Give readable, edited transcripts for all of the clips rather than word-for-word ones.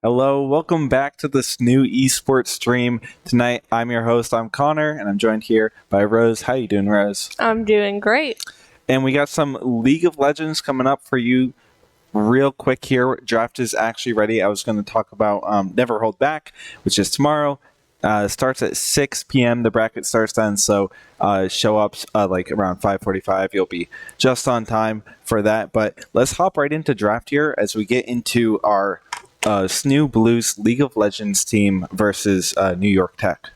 Hello, welcome back to this new esports stream. Tonight, I'm your host, I'm Connor, and I'm joined here by Rose. How you doing, Rose? I'm doing great. And we got some League of Legends coming up for you real quick here. Draft is actually ready. I was going to talk about Never Hold Back, which is tomorrow. Starts at 6 p.m. The bracket starts then, so show up like around 5:45. You'll be just on time for that. But let's hop right into draft here as we get into our SNHU Blues League of Legends team versus New York Tech.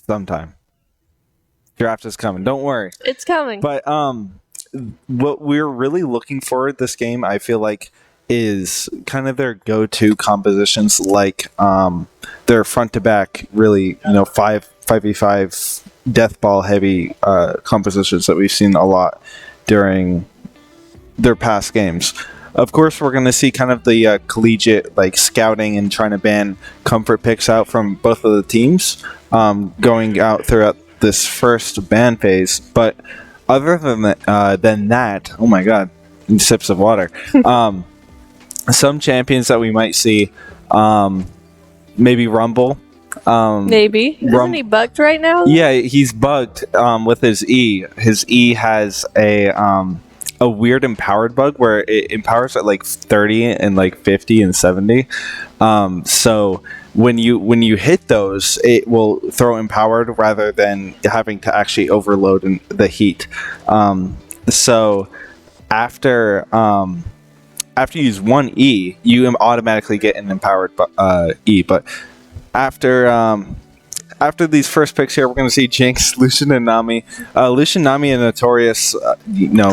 Sometime. Draft is coming. Don't worry. It's coming. But what we're really looking for this game, I feel like, is kind of their go-to compositions, like their front to back, really, 5v5 death ball heavy compositions that we've seen a lot during their past games. Of course, we're going to see kind of the collegiate scouting and trying to ban comfort picks out from both of the teams going out throughout this first ban phase. But other than that, oh my god, sips of water. Some champions that we might see, maybe Rumble. Maybe. Isn't he bugged right now? Yeah, he's bugged with his E. His E has a weird empowered bug where it empowers at 30 and 50 and 70. So when you hit those, it will throw empowered rather than having to actually overload the heat. So after you use one E, you automatically get an empowered E. But after these first picks here, we're going to see Jinx, Lucian, and Nami. Lucian, Nami, and Notorious,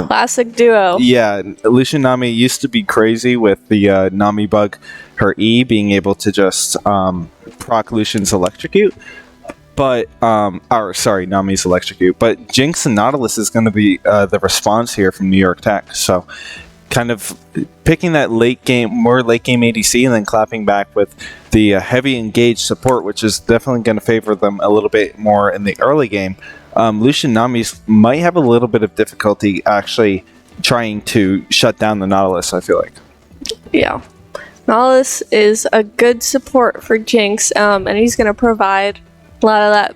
classic duo. Yeah, Lucian, Nami used to be crazy with the Nami bug, her E being able to just proc Lucian's electrocute. But, Nami's electrocute. But Jinx and Nautilus is going to be the response here from New York Tech. So, kind of picking that more late game ADC and then clapping back with the heavy engaged support, which is definitely going to favor them a little bit more in the early game. Lucian Nami might have a little bit of difficulty actually trying to shut down the Nautilus, I feel like. Yeah. Nautilus is a good support for Jinx, and he's going to provide a lot of that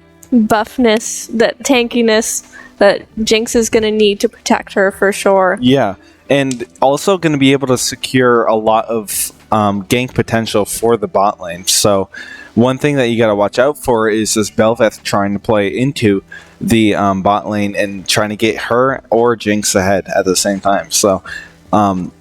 buffness, that tankiness that Jinx is going to need to protect her for sure. Yeah. And also going to be able to secure a lot of gank potential for the bot lane. So one thing that you got to watch out for is this Bel'Veth trying to play into the bot lane and trying to get her or Jinx ahead at the same time. So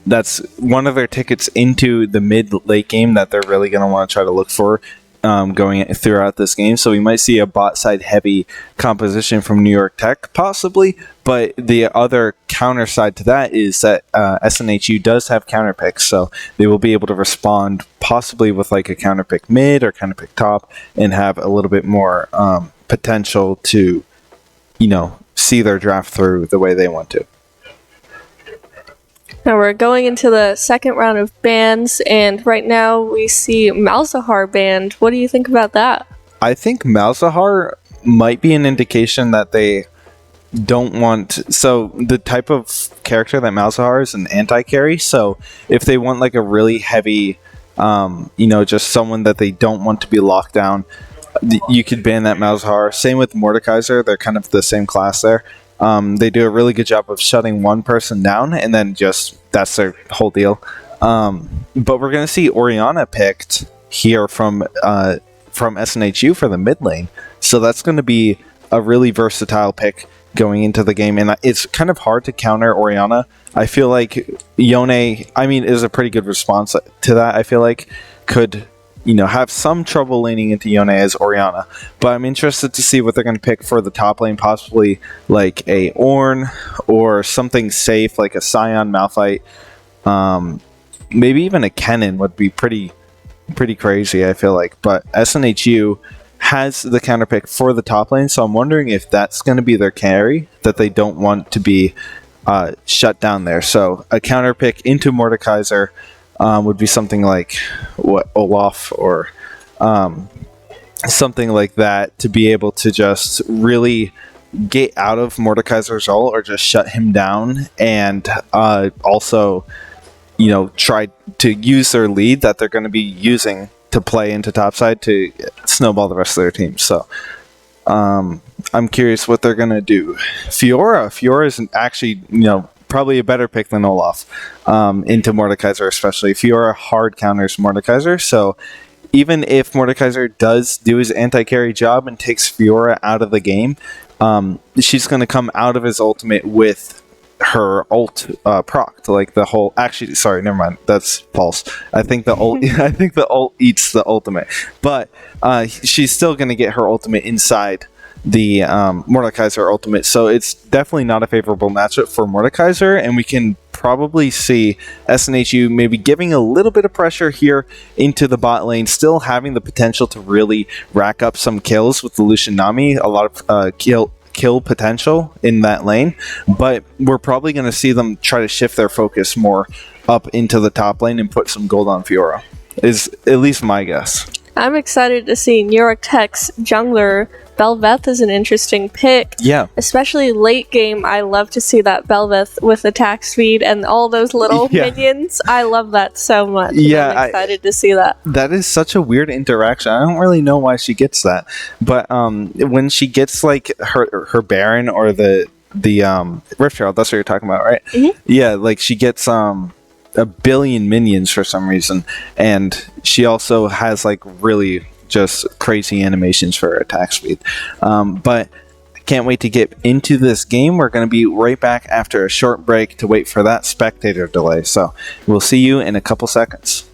that's one of their tickets into the mid-late game that they're really going to want to try to look for going throughout this game. So we might see a bot side heavy composition from New York Tech, possibly. But the other counter side to that is that SNHU does have counter picks, so they will be able to respond possibly with a counter pick mid or counter pick top and have a little bit more potential to, see their draft through the way they want to. Now we're going into the second round of bans, and right now we see Malzahar banned. What do you think about that? I think Malzahar might be an indication that they don't want... So the type of character that Malzahar is an anti-carry, so if they want a really heavy, just someone that they don't want to be locked down, you could ban that Malzahar. Same with Mordekaiser, they're kind of the same class there. They do a really good job of shutting one person down, and then that's their whole deal. But we're going to see Orianna picked here from SNHU for the mid lane. So that's going to be a really versatile pick going into the game. And it's kind of hard to counter Orianna. I feel like Yone, is a pretty good response to that. I feel like could... have some trouble laning into Yone as Orianna. But I'm interested to see what they're going to pick for the top lane, possibly a Ornn or something safe like a Scion Malphite. Maybe even a Kennen would be pretty crazy, I feel like. But SNHU has the counter pick for the top lane, so I'm wondering if that's going to be their carry, that they don't want to be shut down there. So a counter pick into Mordekaiser would be something like Olaf or something like that, to be able to just really get out of Mordekaiser's ult or just shut him down, and also try to use their lead that they're going to be using to play into topside to snowball the rest of their team. So I'm curious what they're going to do. Fiora is actually, probably a better pick than Olaf into Mordekaiser, especially. Fiora hard counters Mordekaiser, so even if Mordekaiser does do his anti-carry job and takes Fiora out of the game, she's going to come out of his ultimate with her ult proc, like the whole. Actually, sorry, never mind. That's false. I think the ult. I think the ult eats the ultimate, but she's still going to get her ultimate inside the Mordekaiser ultimate. So it's definitely not a favorable matchup for Mordekaiser, and we can probably see SNHU maybe giving a little bit of pressure here into the bot lane, still having the potential to really rack up some kills with the Lucian Nami. A lot of kill potential in that lane, but we're probably going to see them try to shift their focus more up into the top lane and put some gold on Fiora, is at least my guess. I'm excited to see New York Tech's jungler. Bel'Veth is an interesting pick. Yeah. Especially late game, I love to see that Bel'Veth with attack speed and all those little minions. I love that so much. Yeah, I'm excited to see that. That is such a weird interaction. I don't really know why she gets that. But when she gets like her Baron or the Rift Herald, that's what you're talking about, right? Mm-hmm. Yeah, like she gets a billion minions for some reason, and she also has like really just crazy animations for her attack speed. But I can't wait to get into this game. We're going to be right back after a short break to wait for that spectator delay. So we'll see you in a couple seconds.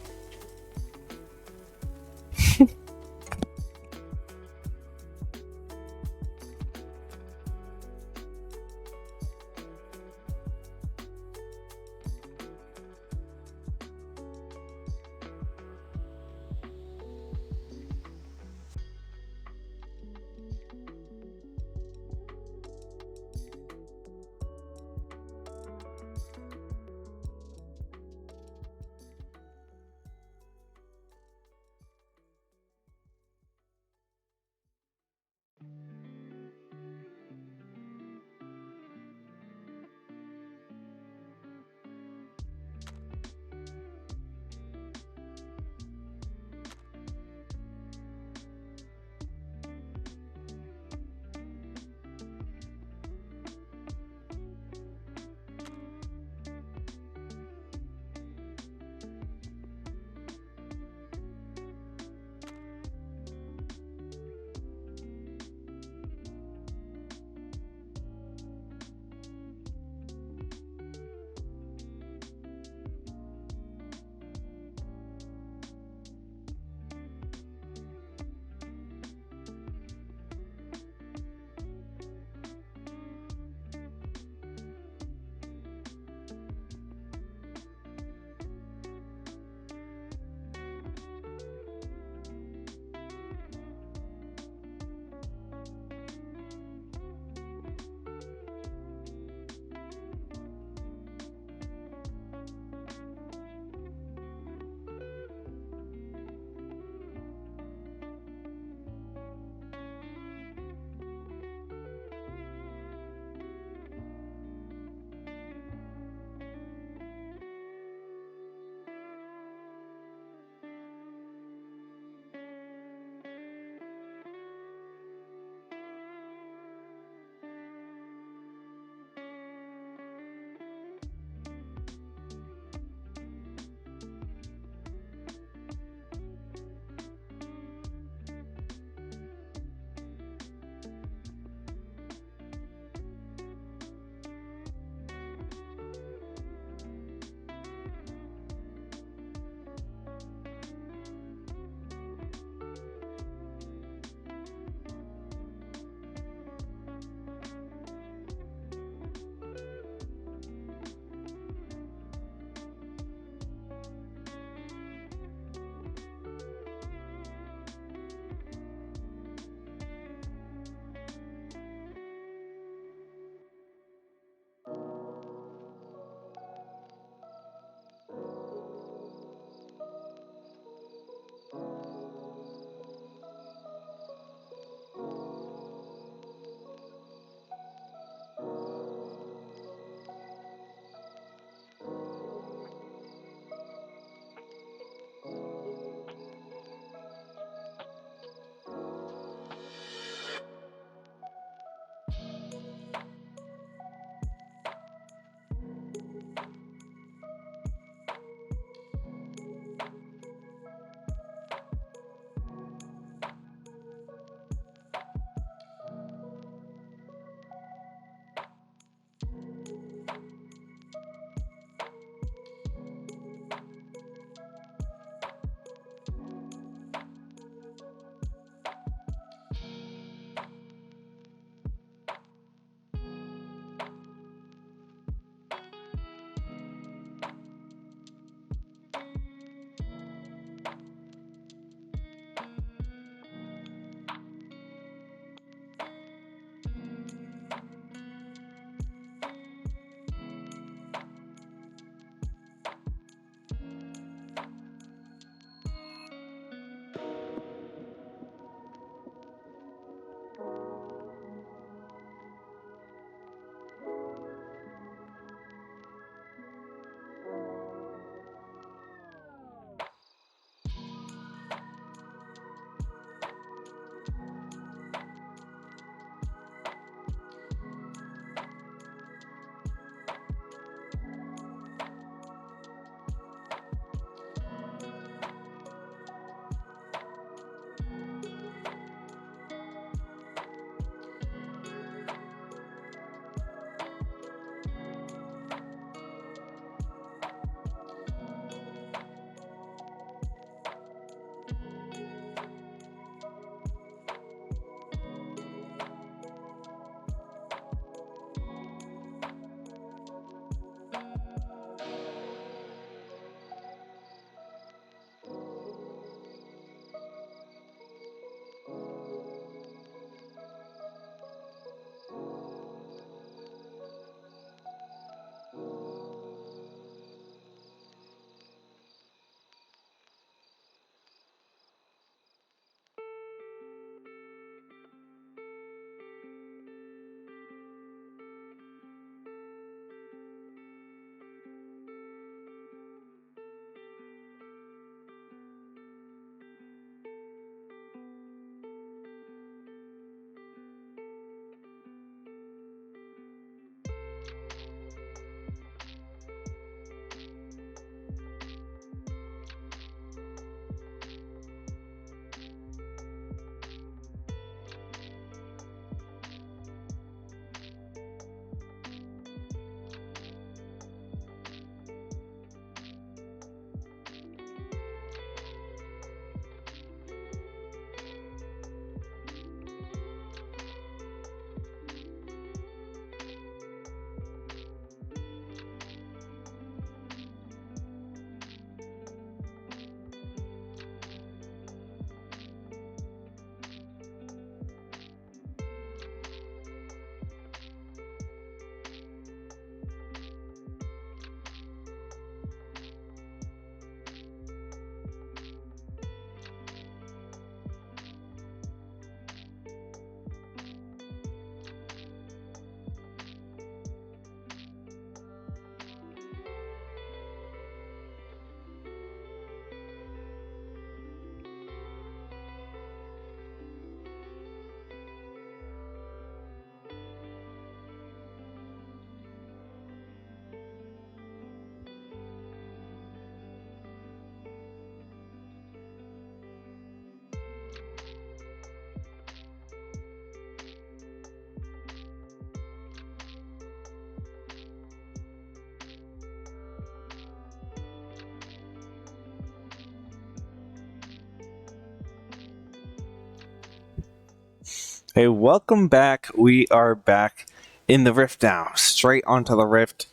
Hey, welcome back. We are back in the Rift now. Straight onto the Rift.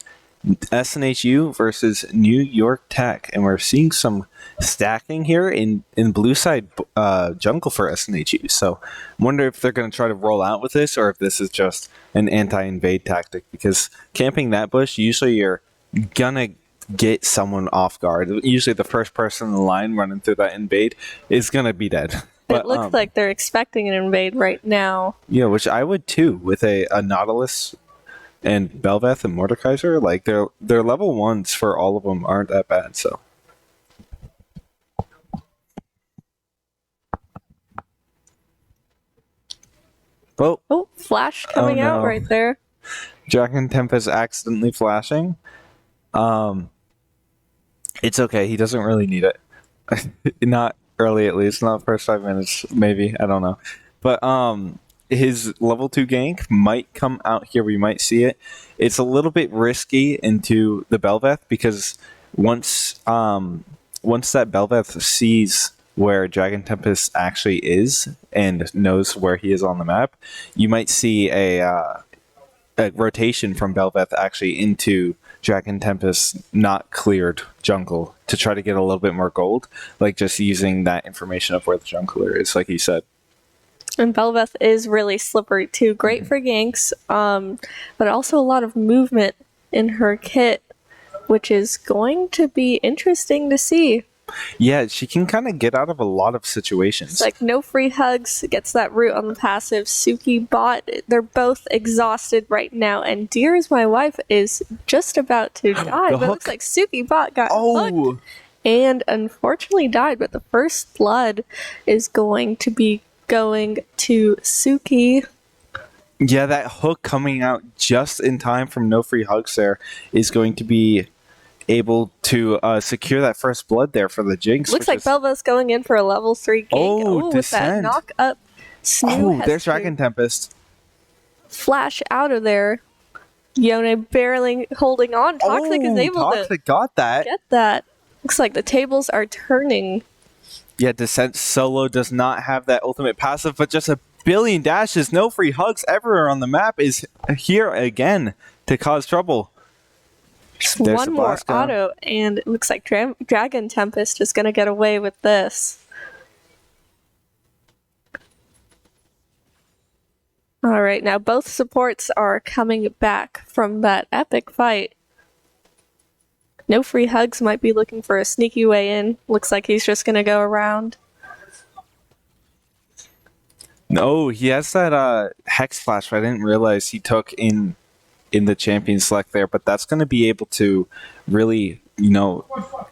SNHU versus New York Tech. And we're seeing some stacking here in blue side jungle for SNHU. So I wonder if they're going to try to roll out with this or if this is just an anti-invade tactic. Because camping that bush, usually you're going to get someone off guard. Usually the first person in the line running through that invade is going to be dead. But, it looks like they're expecting an invade right now. Yeah, which I would too, with a Nautilus and Belveth and Mordekaiser. Like, their level 1s for all of them aren't that bad, so. Oh, flash coming out right there. Dragon Tempest accidentally flashing. It's okay, he doesn't really need it. Not early, at least, not the first 5 minutes, maybe, I don't know. But his level 2 gank might come out here. We might see it. It's a little bit risky into the Belveth because once that Belveth sees where Dragon Tempest actually is and knows where he is on the map, you might see a rotation from Belveth actually into Dragon Tempest not cleared jungle to try to get a little bit more gold, like just using that information of where the jungler is, like he said. And Belveth is really slippery too. Great for ganks, but also a lot of movement in her kit, which is going to be interesting to see. Yeah, she can kind of get out of a lot of situations. It's like no free hugs, gets that root on the passive. Suki bot, they're both exhausted right now, and Deers, my wife, is just about to die. But it looks like Suki bot got hooked and unfortunately died, but the first blood is going to be going to Suki. Yeah, that hook coming out just in time from no free hugs there is going to be able to secure that first blood there for the Jinx. Looks like Belva's going in for a level 3 gank. Oh, with that knock up. There's Dragon Tempest. Flash out of there. Yone barely holding on. Toxic is able to got that. Get that. Looks like the tables are turning. Yeah, Descent solo does not have that ultimate passive, but just a billion dashes, no free hugs everywhere on the map is here again to cause trouble. There's one more auto, and it looks like Dragon Tempest is going to get away with this. All right, now both supports are coming back from that epic fight. No free hugs might be looking for a sneaky way in. Looks like he's just going to go around. No, he has that Hex Flash, but I didn't realize he took in the champion select there, but that's going to be able to really,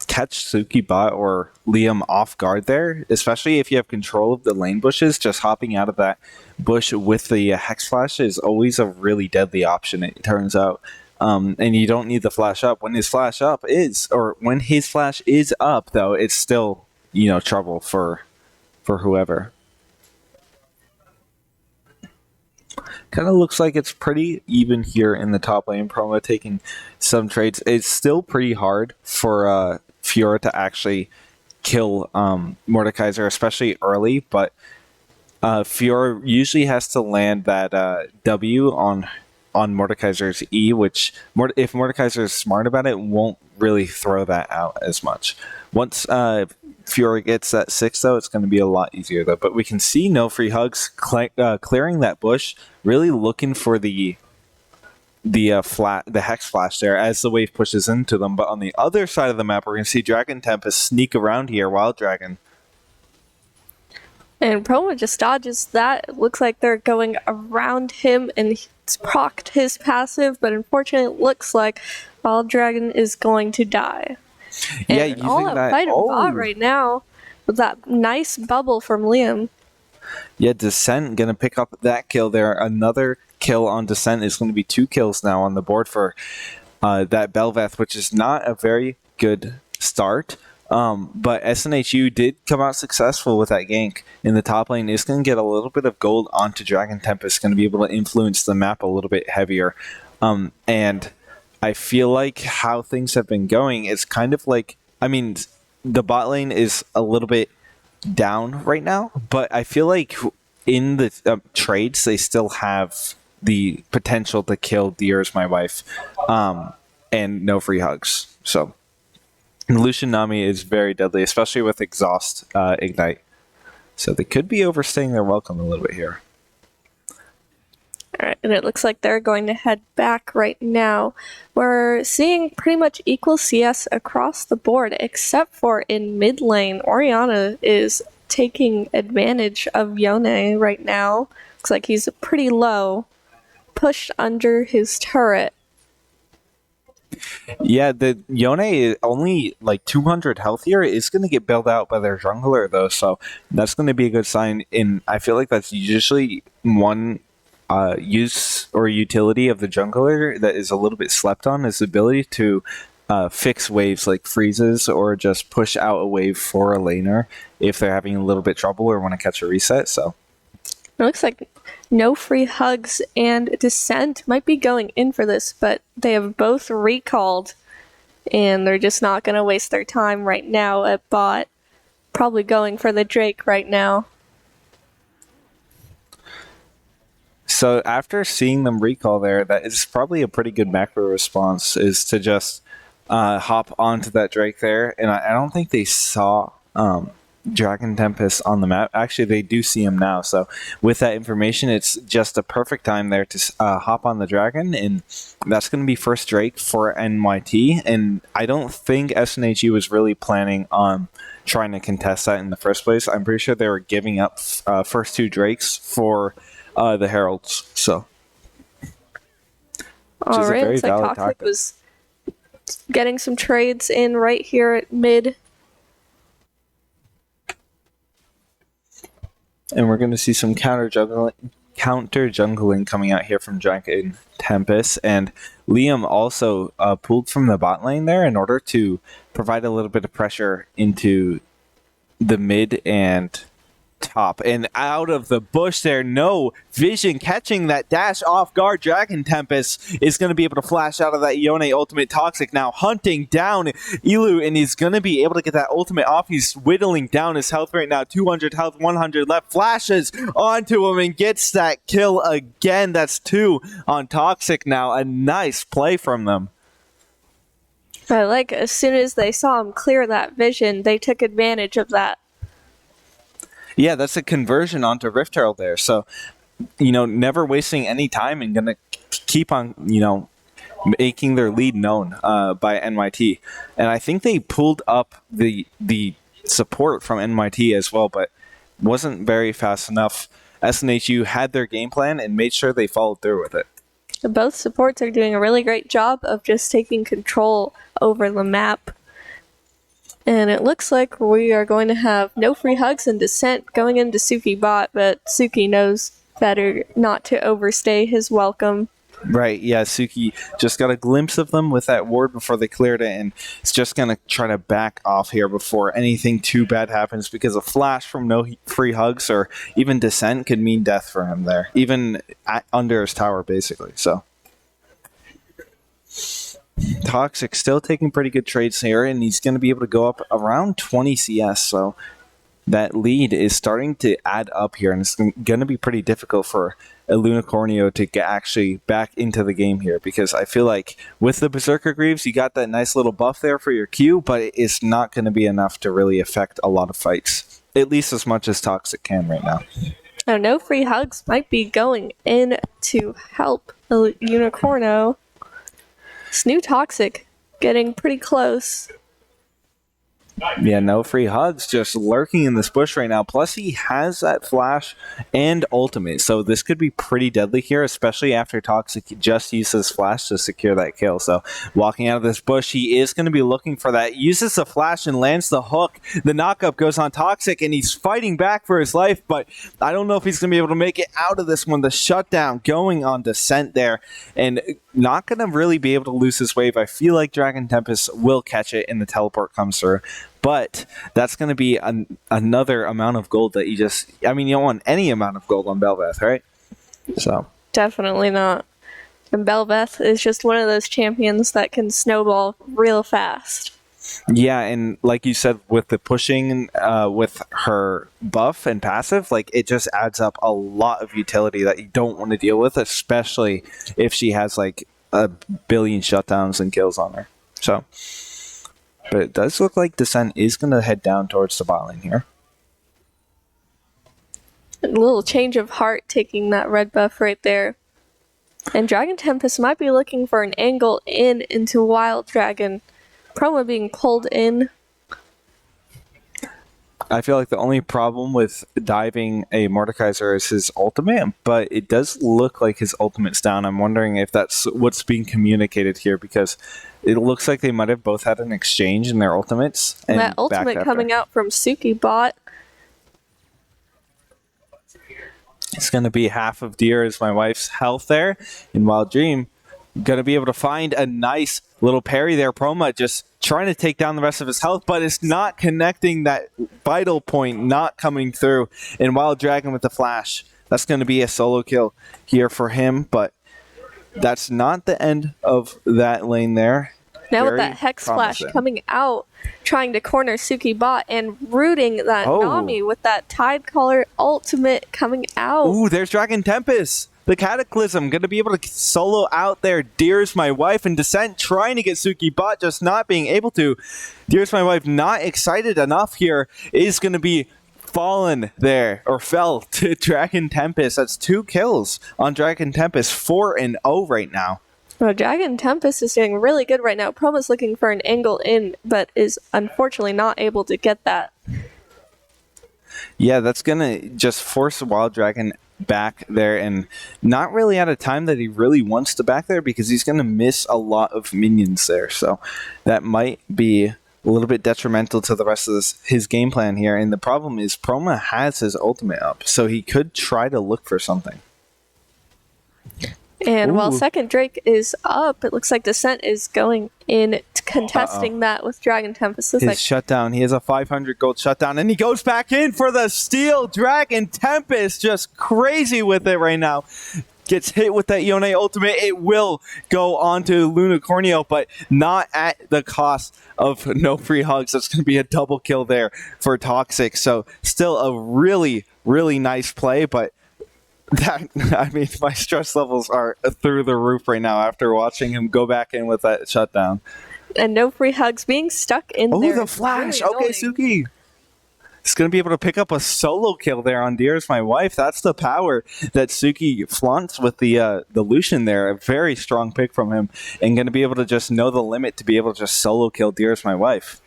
catch Suki bot or Liam off guard there, especially if you have control of the lane bushes. Just hopping out of that bush with the Hex Flash is always a really deadly option, it turns out, and you don't need the flash up. When his flash is up, though, it's still trouble for whoever. Kind of looks like it's pretty even here in the top lane. Promo taking some trades. It's still pretty hard for Fiora to actually kill Mordekaiser, especially early, but Fiora usually has to land that W on Mordekaiser's E, which if Mordekaiser is smart about it, won't really throw that out as much. Once Fiora gets that 6, though, it's going to be a lot easier, though. But we can see no free hugs clearing that bush, really looking for the hex flash there as the wave pushes into them. But on the other side of the map, we're going to see Dragon Tempest sneak around here, Wild Dragon. And Promo just dodges that. It looks like they're going around him, and he's procced his passive, but unfortunately it looks like Wild Dragon is going to die. Yeah, and all out fight bot right now with that nice bubble from Liam. Yeah, Descent going to pick up that kill there. Another kill on Descent is going to be 2 kills now on the board for that Belveth, which is not a very good start. But SNHU did come out successful with that gank in the top lane. Is going to get a little bit of gold onto Dragon Tempest, going to be able to influence the map a little bit heavier. And I feel like how things have been going is kind of like, I mean, the bot lane is a little bit down right now, but I feel like in the trades, they still have the potential to kill Dear's my wife, and no free hugs. So Lucian Nami is very deadly, especially with Exhaust Ignite. So they could be overstaying their welcome a little bit here. Alright, and it looks like they're going to head back right now. We're seeing pretty much equal CS across the board, except for in mid lane. Orianna is taking advantage of Yone right now. Looks like he's pretty low, pushed under his turret. Yeah, the Yone is only like 200 health here. It's going to get bailed out by their jungler, though, so that's going to be a good sign. And I feel like that's usually one use or utility of the jungler that is a little bit slept on, is the ability to fix waves like freezes or just push out a wave for a laner if they're having a little bit trouble or want to catch a reset. So it looks like no free hugs and Descent might be going in for this, but they have both recalled and they're just not going to waste their time right now at bot. Probably going for the Drake right now. So after seeing them recall there, that is probably a pretty good macro response, is to just hop onto that Drake there. And I don't think they saw Dragon Tempest on the map. Actually, they do see him now. So with that information, it's just a perfect time there to hop on the Dragon. And that's going to be first Drake for NYT. And I don't think SNHU was really planning on trying to contest that in the first place. I'm pretty sure they were giving up first 2 Drakes for the Heralds. So alright, it's like Toxic was getting some trades in right here at mid. And we're going to see some counter jungling coming out here from Dragon Tempest. And Liam also pulled from the bot lane there in order to provide a little bit of pressure into the mid and top. And out of the bush there, no vision catching that dash off guard. Dragon Tempest is going to be able to flash out of that Yone ultimate. Toxic now hunting down Elu, and he's going to be able to get that ultimate off. He's whittling down his health right now. 200 health, 100 left. Flashes onto him and gets that kill again. That's 2 on Toxic now. A nice play from them. I like, as soon as they saw him clear that vision, they took advantage of that. Yeah, that's a conversion onto Rift Herald there. So, never wasting any time and going to keep on, making their lead known by NYT. And I think they pulled up the support from NYT as well, but wasn't very fast enough. SNHU had their game plan and made sure they followed through with it. Both supports are doing a really great job of just taking control over the map. And it looks like we are going to have no free hugs and Descent going into Suki bot, but Suki knows better not to overstay his welcome. Right, yeah, Suki just got a glimpse of them with that ward before they cleared it, and it's just going to try to back off here before anything too bad happens, because a flash from no free hugs or even descent could mean death for him there, even under his tower, basically. So Toxic still taking pretty good trades here, and he's going to be able to go up around 20 CS, so that lead is starting to add up here, and it's going to be pretty difficult for Ilunicornio to get actually back into the game here, because I feel like with the Berserker Greaves, you got that nice little buff there for your Q, but it's not going to be enough to really affect a lot of fights, at least as much as Toxic can right now. Oh, no free hugs might be going in to help Unicorno. This new Toxic getting pretty close. Yeah, no free hugs, just lurking in this bush right now. Plus, he has that flash and ultimate, so this could be pretty deadly here, especially after Toxic just uses flash to secure that kill. So, walking out of this bush, he is going to be looking for that. Uses the flash and lands the hook. The knockup goes on Toxic, and he's fighting back for his life, but I don't know if he's going to be able to make it out of this one. The shutdown going on Descent there, and not going to really be able to lose this wave. I feel like Dragon Tempest will catch it, and the teleport comes through. But that's going to be another amount of gold that you just... I mean, you don't want any amount of gold on Bel'Veth, right? So Definitely not. And Bel'Veth is just one of those champions that can snowball real fast. yeah, and like you said, with the pushing with her buff and passive, like it just adds up a lot of utility that you don't want to deal with, especially if she has like a billion shutdowns and kills on her. So... but it does look like Descent is going to head down towards the bot lane here. A little change of heart taking that red buff right there. And Dragon Tempest might be looking for an angle into Wild Dragon. Chroma being pulled in. I feel like the only problem with diving a Mordekaiser is his ultimate, but it does look like his ultimate's down. I'm wondering if that's what's being communicated here, because it looks like they might have both had an exchange in their ultimates. And that ultimate coming out from Suki bot. It's going to be half of Dear Is My Wife's health there in Wild Dream. Going to be able to find a nice little parry there. Proma just trying to take down the rest of his health, but it's not connecting. That vital point not coming through. And Wild Dragon with the flash. That's going to be a solo kill here for him, but that's not the end of that lane there. Now with that Hex Flash coming out, trying to corner Suki bot and rooting that Nami with that Tide Caller ultimate coming out. Ooh, there's Dragon Tempest. The Cataclysm going to be able to solo out there. Dear's My Wife and Descent trying to get Suki bot, just not being able to. Dear's My Wife not excited enough here. Is going to be fallen there, or fell to Dragon Tempest. That's 2 kills on Dragon Tempest, 4-0 right now. Well, Dragon Tempest is doing really good right now. Promo's looking for an angle in, but is unfortunately not able to get that. Yeah, that's going to just force Wild Dragon back there, and not really at a time that he really wants to back there, because he's going to miss a lot of minions there. So that might be a little bit detrimental to the rest of his game plan here. And the problem is Proma has his ultimate up, so he could try to look for something. And while second Drake is up, it looks like Descent is going in contesting that with Dragon Tempest. His shutdown. He has a 500 gold shutdown, and he goes back in for the steal. Dragon Tempest just crazy with it right now. Gets hit with that Yone ultimate. It will go on to Ilunicornio, but not at the cost of no free hugs. That's going to be a double kill there for Toxic. So still a really, really nice play, but I mean, my stress levels are through the roof right now after watching him go back in with that shutdown. And no free hugs, being stuck in there. Oh, the flash. Really okay, Suki. He's going to be able to pick up a solo kill there on Dear Is My Wife. That's the power that Suki flaunts with the Lucian there. A very strong pick from him. And going to be able to just know the limit to be able to just solo kill Dear Is My Wife.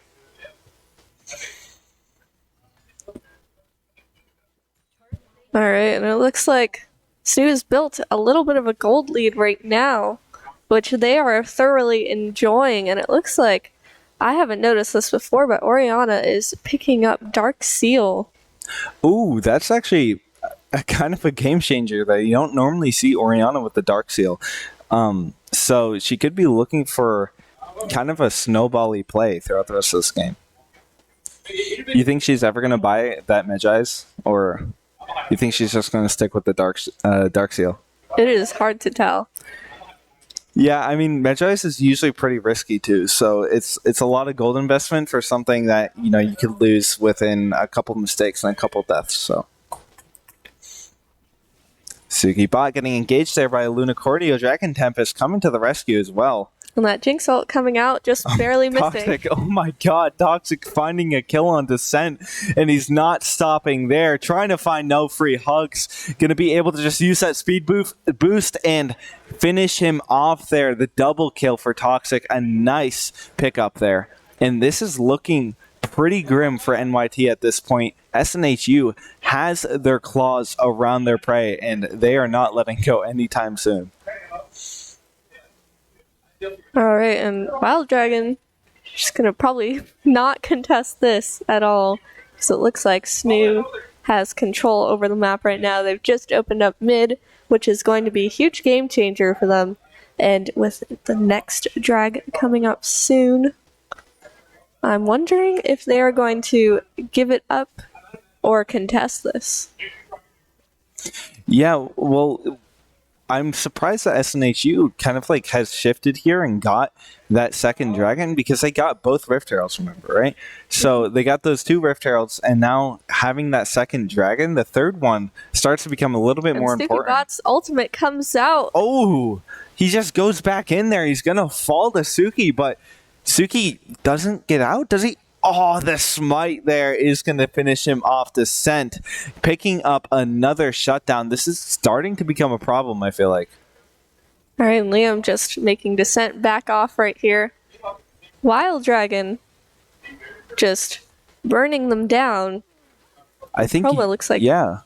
Alright, and it looks like SNHU has built a little bit of a gold lead right now, which they are thoroughly enjoying, and it looks like, I haven't noticed this before, but Orianna is picking up Dark Seal. Ooh, that's actually a kind of a game changer that you don't normally see Orianna with the Dark Seal. So she could be looking for kind of a snowbally play throughout the rest of this game. You think she's ever going to buy that Magi's, or you think she's just going to stick with the Dark Seal? It is hard to tell. Yeah, I mean, Magi's is usually pretty risky too, so it's a lot of gold investment for something that you could lose within a couple mistakes and a couple deaths. So Suki bot getting engaged there by a Lunacordio. Dragon Tempest coming to the rescue as well. And that Jinx ult coming out, just barely missing. Toxic, oh my god, Toxic finding a kill on Descent, and he's not stopping there. Trying to find no free hugs. Going to be able to just use that speed boost and finish him off there. The double kill for Toxic, a nice pickup there. And this is looking pretty grim for NYT at this point. SNHU has their claws around their prey, and they are not letting go anytime soon. Alright, and Wild Dragon just gonna probably not contest this at all, because it looks like SNHU has control over the map right now. They've just opened up mid, which is going to be a huge game changer for them. And with the next drag coming up soon, I'm wondering if they are going to give it up or contest this. Yeah, well, I'm surprised that SNHU kind of has shifted here and got that second dragon, because they got both Rift Heralds, remember, right? So they got those 2 Rift Heralds, and now having that second dragon, the third one starts to become a little bit more important. Bot's ultimate comes out. Oh, he just goes back in there. He's going to fall to Suki, but Suki doesn't get out, does he? Oh, the smite there is going to finish him off. Descent, picking up another shutdown. This is starting to become a problem, I feel like. Alright, Liam just making Descent back off right here. Wild Dragon just burning them down. I think Chroma looks like... Yeah.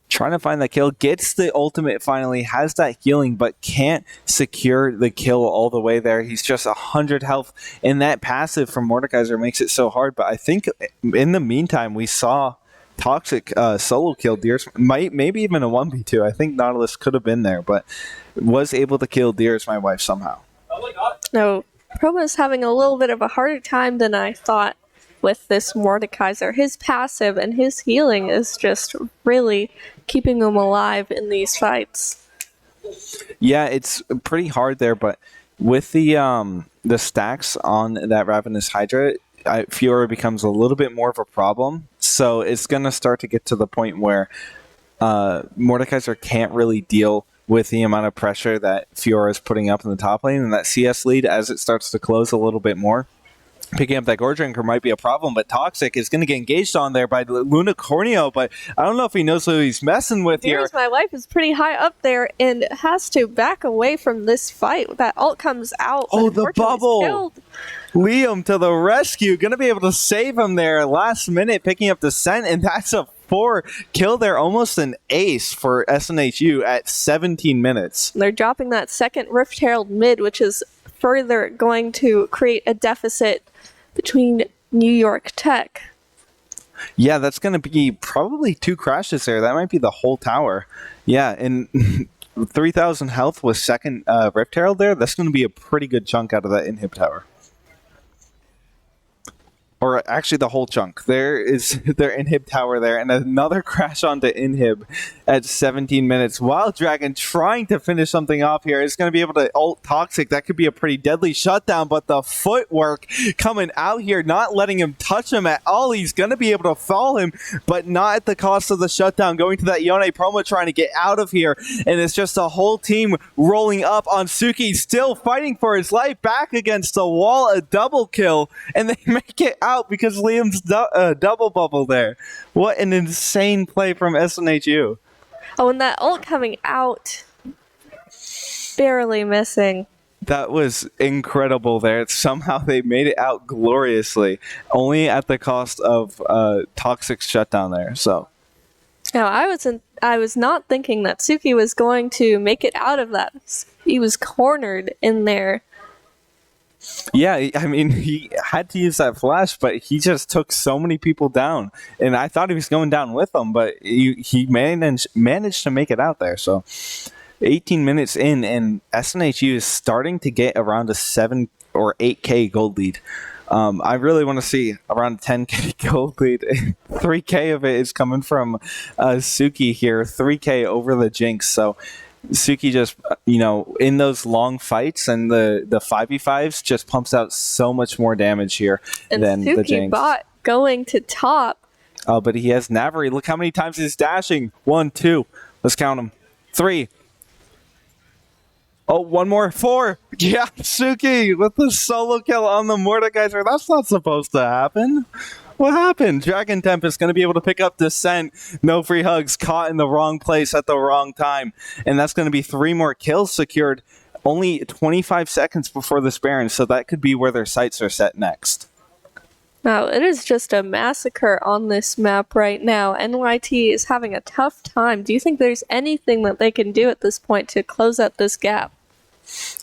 Trying to find that kill. Gets the ultimate finally. Has that healing, but can't secure the kill all the way there. He's just 100 health. And that passive from Mordekaiser makes it so hard. But I think in the meantime, we saw Toxic solo kill Deers. Maybe even a 1v2. I think Nautilus could have been there, but was able to kill Deers, my wife, somehow. No, Chroma's having a little bit of a harder time than I thought with this Mordekaiser. His passive and his healing is just really keeping him alive in these fights. Yeah, it's pretty hard there, but with the stacks on that Ravenous Hydra, Fiora becomes a little bit more of a problem. So it's going to start to get to the point where Mordekaiser can't really deal with the amount of pressure that Fiora is putting up in the top lane, and that CS lead, as it starts to close a little bit more, picking up that Gore Drinker might be a problem. But Toxic is going to get engaged on there by Lunacordio, but I don't know if he knows who he's messing with here. My wife is pretty high up there and has to back away from this fight. That ult comes out. Oh, the bubble! Liam to the rescue, going to be able to save him there last minute, picking up Descent, and that's a 4 kill there, almost an ace for SNHU at 17 minutes. They're dropping that second Rift Herald mid, which is further going to create a deficit between New York Tech. Yeah, that's going to be probably 2 crashes there. That might be the whole tower. Yeah, and 3,000 health with second Rift Herald there. That's going to be a pretty good chunk out of that inhib tower. Or actually the whole chunk. There is their inhib tower there, and another crash onto inhib at 17 minutes. Wild Dragon trying to finish something off here. It's going to be able to ult Toxic. That could be a pretty deadly shutdown, but the footwork coming out here, not letting him touch him at all. He's going to be able to fall him, but not at the cost of the shutdown. Going to that Yone promo, trying to get out of here, and it's just a whole team rolling up on Suki, still fighting for his life, back against the wall, a double kill, and they make it out because Liam's double bubble there. What an insane play from SNHU. Oh, and that ult coming out, barely missing. That was incredible there. Somehow they made it out gloriously, only at the cost of Toxic shutdown there. So now I was not thinking that Suki was going to make it out of that. He was cornered in there. Yeah, I mean, he had to use that flash, but he just took so many people down. And I thought he was going down with them, but he managed to make it out there. So 18 minutes in, and SNHU is starting to get around a 7 or 8K gold lead. I really want to see around 10K gold lead. 3K of it is coming from Suki here. 3K over the Jinx. So Suki just, in those long fights and the 5v5s just pumps out so much more damage here than Suki the Jinx. bot going to top. Oh, but he has Navari. Look how many times he's dashing. 1, 2. Let's count them. 3. Oh, one more. 4. Yeah, Suki with the solo kill on the Mordekaiser. That's not supposed to happen. What happened? Dragon Tempest going to be able to pick up Descent. No free hugs. Caught in the wrong place at the wrong time. And that's going to be 3 more kills secured. Only 25 seconds before this Baron. So that could be where their sights are set next. Now, it is just a massacre on this map right now. NYT is having a tough time. Do you think there's anything that they can do at this point to close up this gap?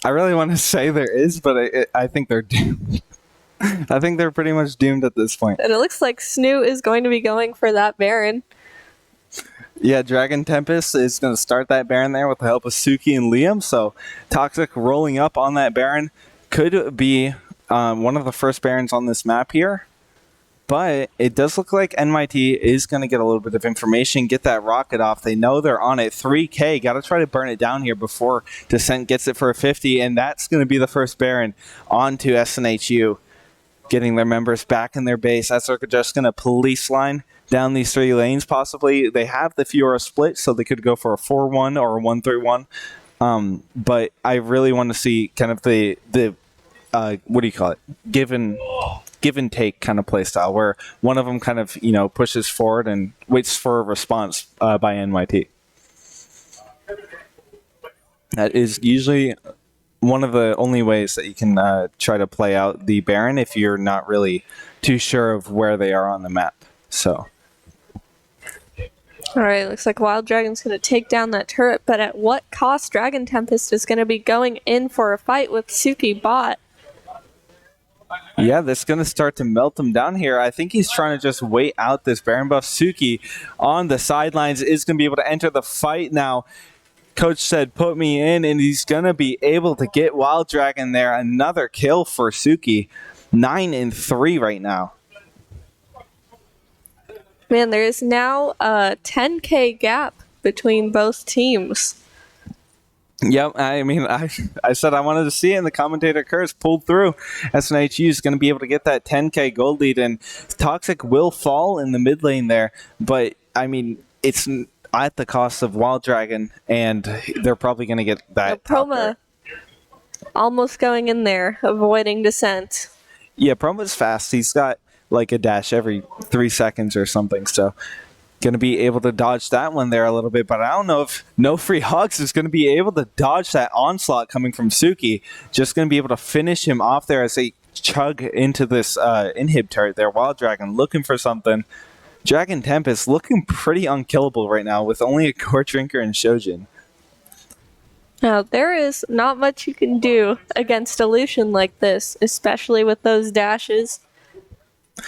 I really want to say there is, but I think they're doomed. I think they're pretty much doomed at this point. And it looks like SNHU is going to be going for that Baron. Yeah, Dragon Tempest is going to start that Baron there with the help of Suki and Liam. So Toxic rolling up on that Baron could be one of the first Barons on this map here. But it does look like NYT is going to get a little bit of information, get that rocket off. They know they're on it. 3K, got to try to burn it down here before Descent gets it for a 50. And that's going to be the first Baron onto SNHU, getting their members back in their base. As they're just going to police line down these 3 lanes possibly. They have the Fiora split, so they could go for a 4-1 or a 1-3-1. But I really want to see kind of the what do you call it? Give and take kind of play style where one of them kind of, pushes forward and waits for a response by NYT. That is usually one of the only ways that you can try to play out the Baron if you're not really too sure of where they are on the map. So. Alright, looks like Wild Dragon's going to take down that turret, but at what cost? Dragon Tempest is going to be going in for a fight with Suki bot. Yeah, that's going to start to melt him down here. I think he's trying to just wait out this Baron buff. Suki on the sidelines is going to be able to enter the fight now. Coach said, put me in, and he's going to be able to get Wild Dragon there. Another kill for Suki. 9-3 right now. Man, there is now a 10K gap between both teams. Yep, I mean, I said I wanted to see it, and the commentator curse pulled through. SNHU is going to be able to get that 10K gold lead, and Toxic will fall in the mid lane there, but, I mean, it's at the cost of Wild Dragon, and they're probably going to get that. Proma almost going in there, avoiding Descent. Yeah, Proma's fast. He's got, like, a dash every 3 seconds or something, so going to be able to dodge that one there a little bit, but I don't know if No Free Hugs is going to be able to dodge that onslaught coming from Suki. Just going to be able to finish him off there as they chug into this inhib turret there. Wild Dragon looking for something. Dragon Tempest looking pretty unkillable right now with only a Core Drinker and Shojin. Now, there is not much you can do against a Lucian like this, especially with those dashes.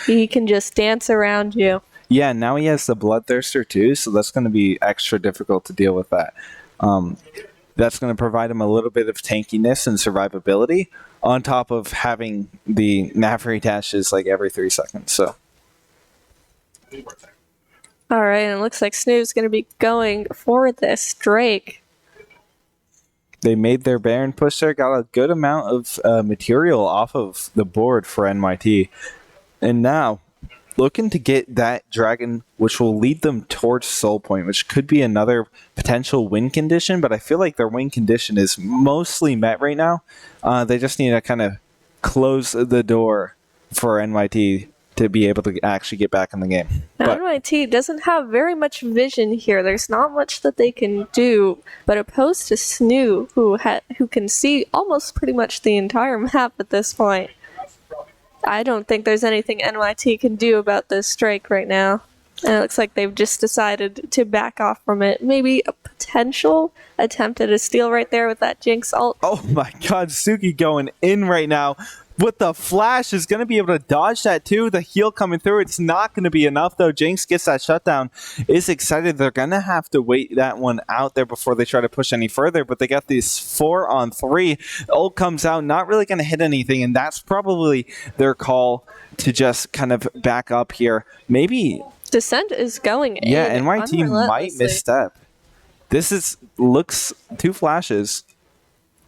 He can just dance around you. Yeah, now he has the Bloodthirster too, so that's going to be extra difficult to deal with that. That's going to provide him a little bit of tankiness and survivability on top of having the Navari dashes like every 3 seconds. So, all right, and it looks like SNHU's going to be going for this Drake. They made their Baron push there, got a good amount of material off of the board for NYT. And now, looking to get that Dragon, which will lead them towards Soul Point, which could be another potential win condition, but I feel like their win condition is mostly met right now. They just need to kind of close the door for NYT to be able to actually get back in the game. Now, NYT doesn't have very much vision here. There's not much that they can do, but opposed to SNHU, who can see almost pretty much the entire map at this point. I don't think there's anything NYT can do about this Drake right now. And it looks like they've just decided to back off from it. Maybe a potential attempt at a steal right there with that Jinx ult. Oh my god, Suki going in right now. With the flash is going to be able to dodge that too. The heal coming through. It's not going to be enough though. Jinx gets that shutdown. Is excited. They're going to have to wait that one out there before they try to push any further. But they got these 4-on-3. Ult comes out. Not really going to hit anything. And that's probably their call to just kind of back up here. Maybe. Descent is going in. Yeah, NYT might misstep. This looks 2 flashes.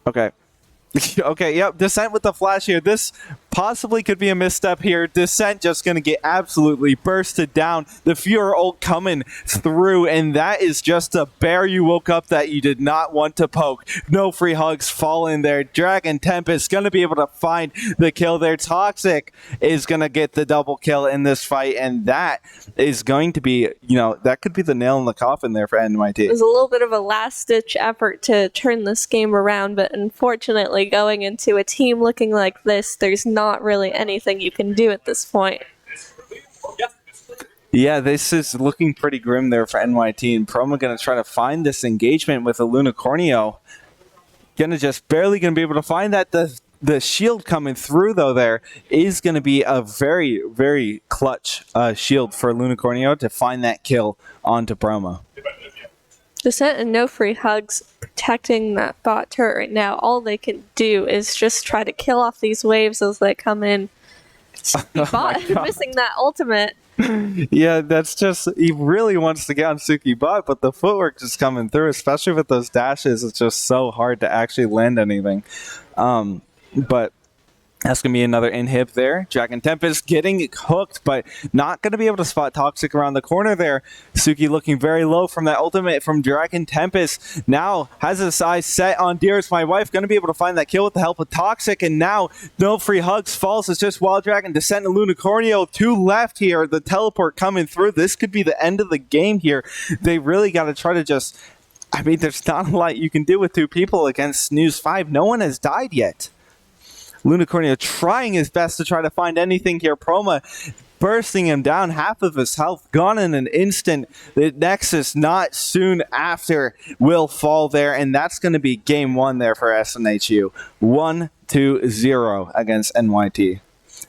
Okay. Okay, yep, Descent with the flash here. This possibly could be a misstep here. Descent just going to get absolutely bursted down. The Fuhrer ult coming through, and that is just a bear you woke up that you did not want to poke. No free hugs fall in there. Dragon Tempest going to be able to find the kill there. Toxic is going to get the double kill in this fight, and that is going to be, that could be the nail in the coffin there for NYT. It was a little bit of a last-ditch effort to turn this game around, but unfortunately, going into a team looking like this, there's not really anything you can do at this point. Yeah, this is looking pretty grim there for NYT, and Promo going to try to find this engagement with a Lunacornio. Barely going to be able to find that. The shield coming through, though, there is going to be a very, very clutch shield for Lunacornio to find that kill onto Promo. Descent and no free hugs protecting that bot turret right now. All they can do is just try to kill off these waves as they come in. Bot missing that ultimate. Yeah, that's just, he really wants to get on Suki bot, but the footwork just coming through, especially with those dashes, it's just so hard to actually land anything. But that's going to be another inhib there. Dragon Tempest getting hooked, but not going to be able to spot Toxic around the corner there. Suki looking very low from that ultimate from Dragon Tempest. Now has his eyes set on Dearest My Wife. Going to be able to find that kill with the help of Toxic, and now no free hugs falls. It's just Wild Dragon, Descent, and Lunacornio. 2 left here. The teleport coming through. This could be the end of the game here. They really got to try to just... there's not a lot you can do with 2 people against Snooze 5. No one has died yet. Lunacornio trying his best to try to find anything here. Proma bursting him down, half of his health gone in an instant. The Nexus not soon after will fall there, and that's going to be game 1 there for SNHU. 1-0 against NYT.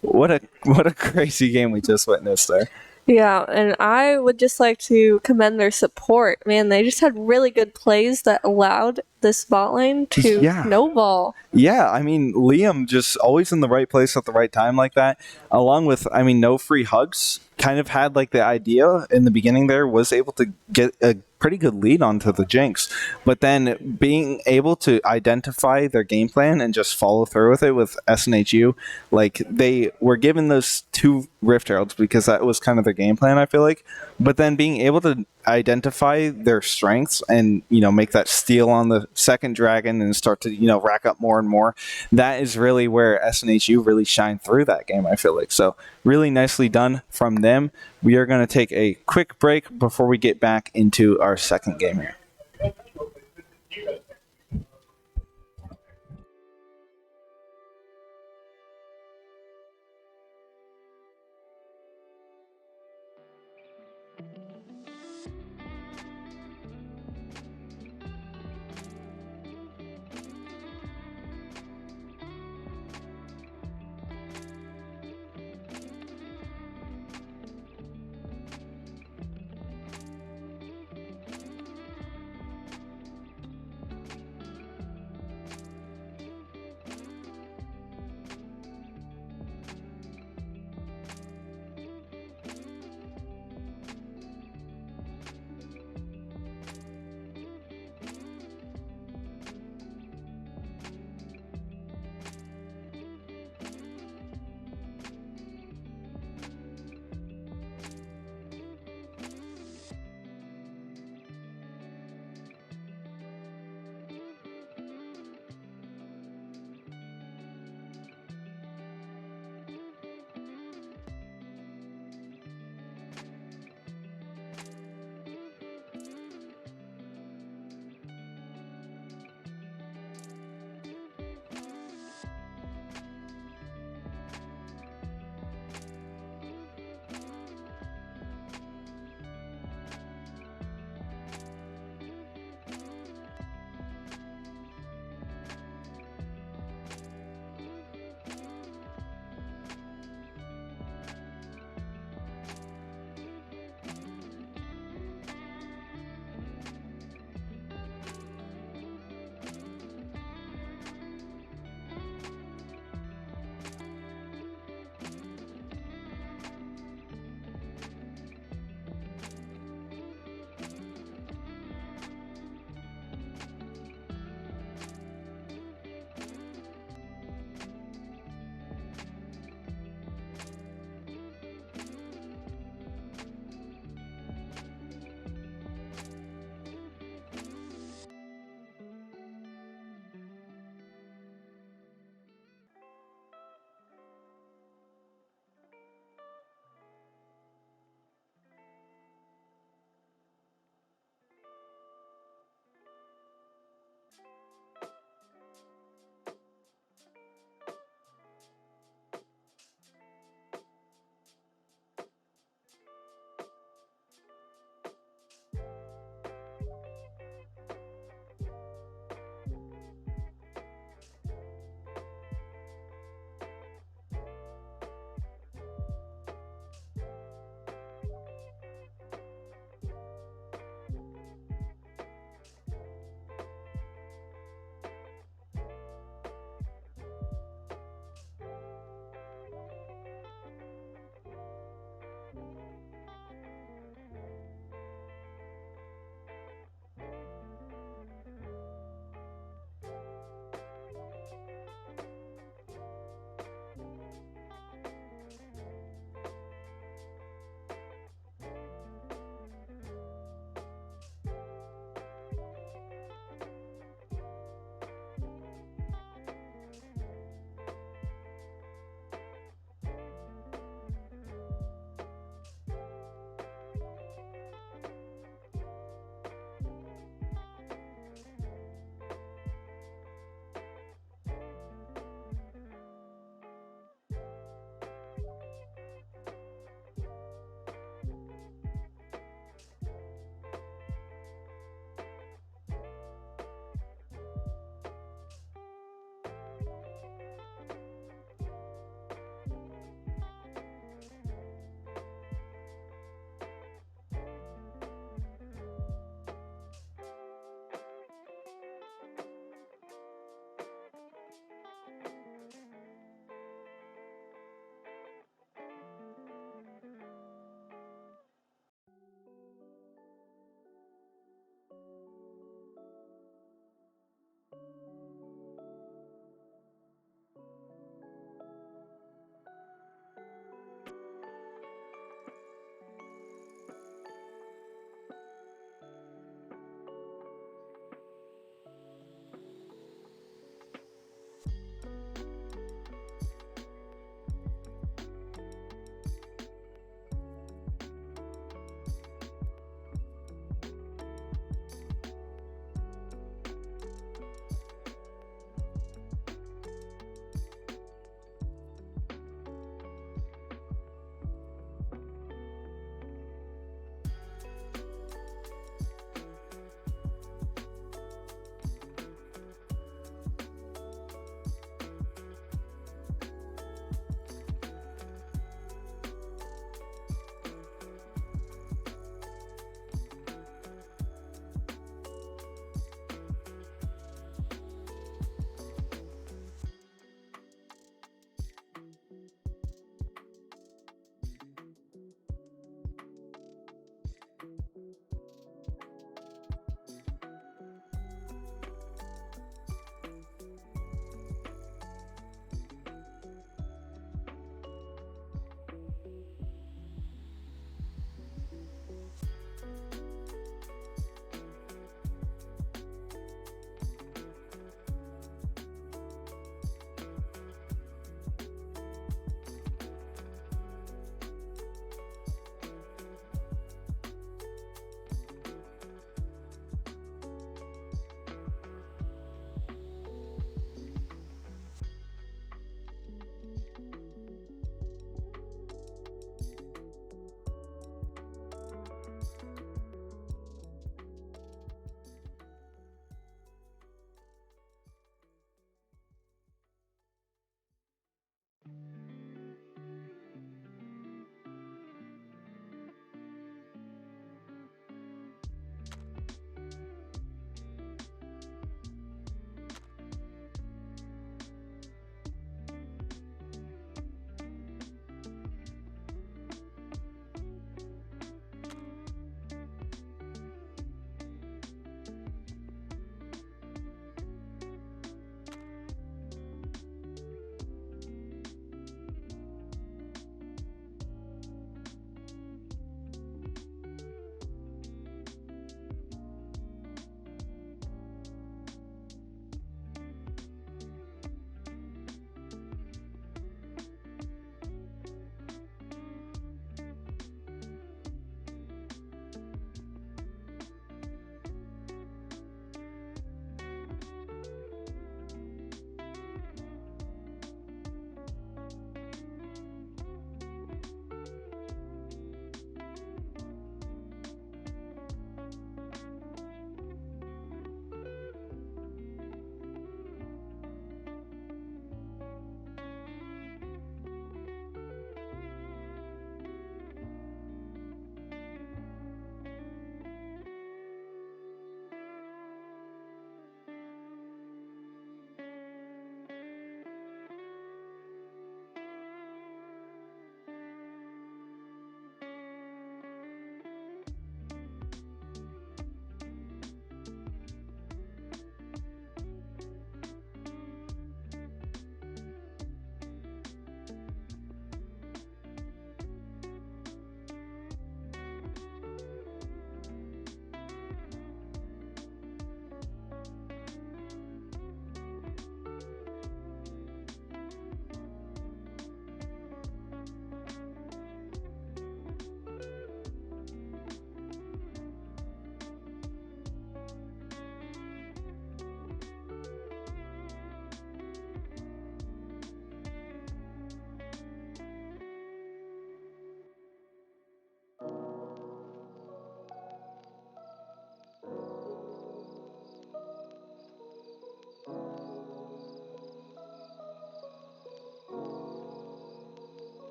What a crazy game we just witnessed there. Yeah, and I would just like to commend their support. Man, they just had really good plays that allowed this bot lane to snowball. Yeah, Liam just always in the right place at the right time like that. Along with, no free hugs. Kind of had the idea in the beginning there, was able to get a pretty good lead onto the Jinx. But then being able to identify their game plan and just follow through with it with SNHU, they were given those 2 Rift Heralds because that was kind of their game plan, I feel like. But then being able to identify their strengths and make that steal on the second dragon and start to rack up more and more, that is really where SNHU really shined through that game, I feel like. So really nicely done from them. We are going to take a quick break before we get back into our second game here.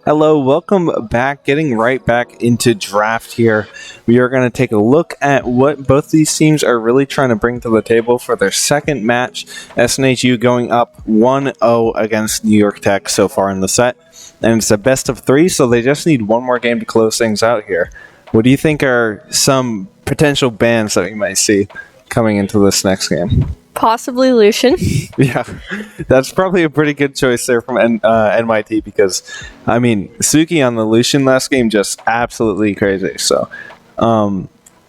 Hello, welcome back. Getting right back into draft here. We are going to take a look at what both these teams are really trying to bring to the table for their second match. SNHU going up 1-0 against New York Tech so far in the set. And it's a best of 3, so they just need one more game to close things out here. What do you think are some potential bans that we might see coming into this next game? Possibly Lucian. Yeah, that's probably a pretty good choice there from NYT because, I mean, Suki on the Lucian last game just absolutely crazy. So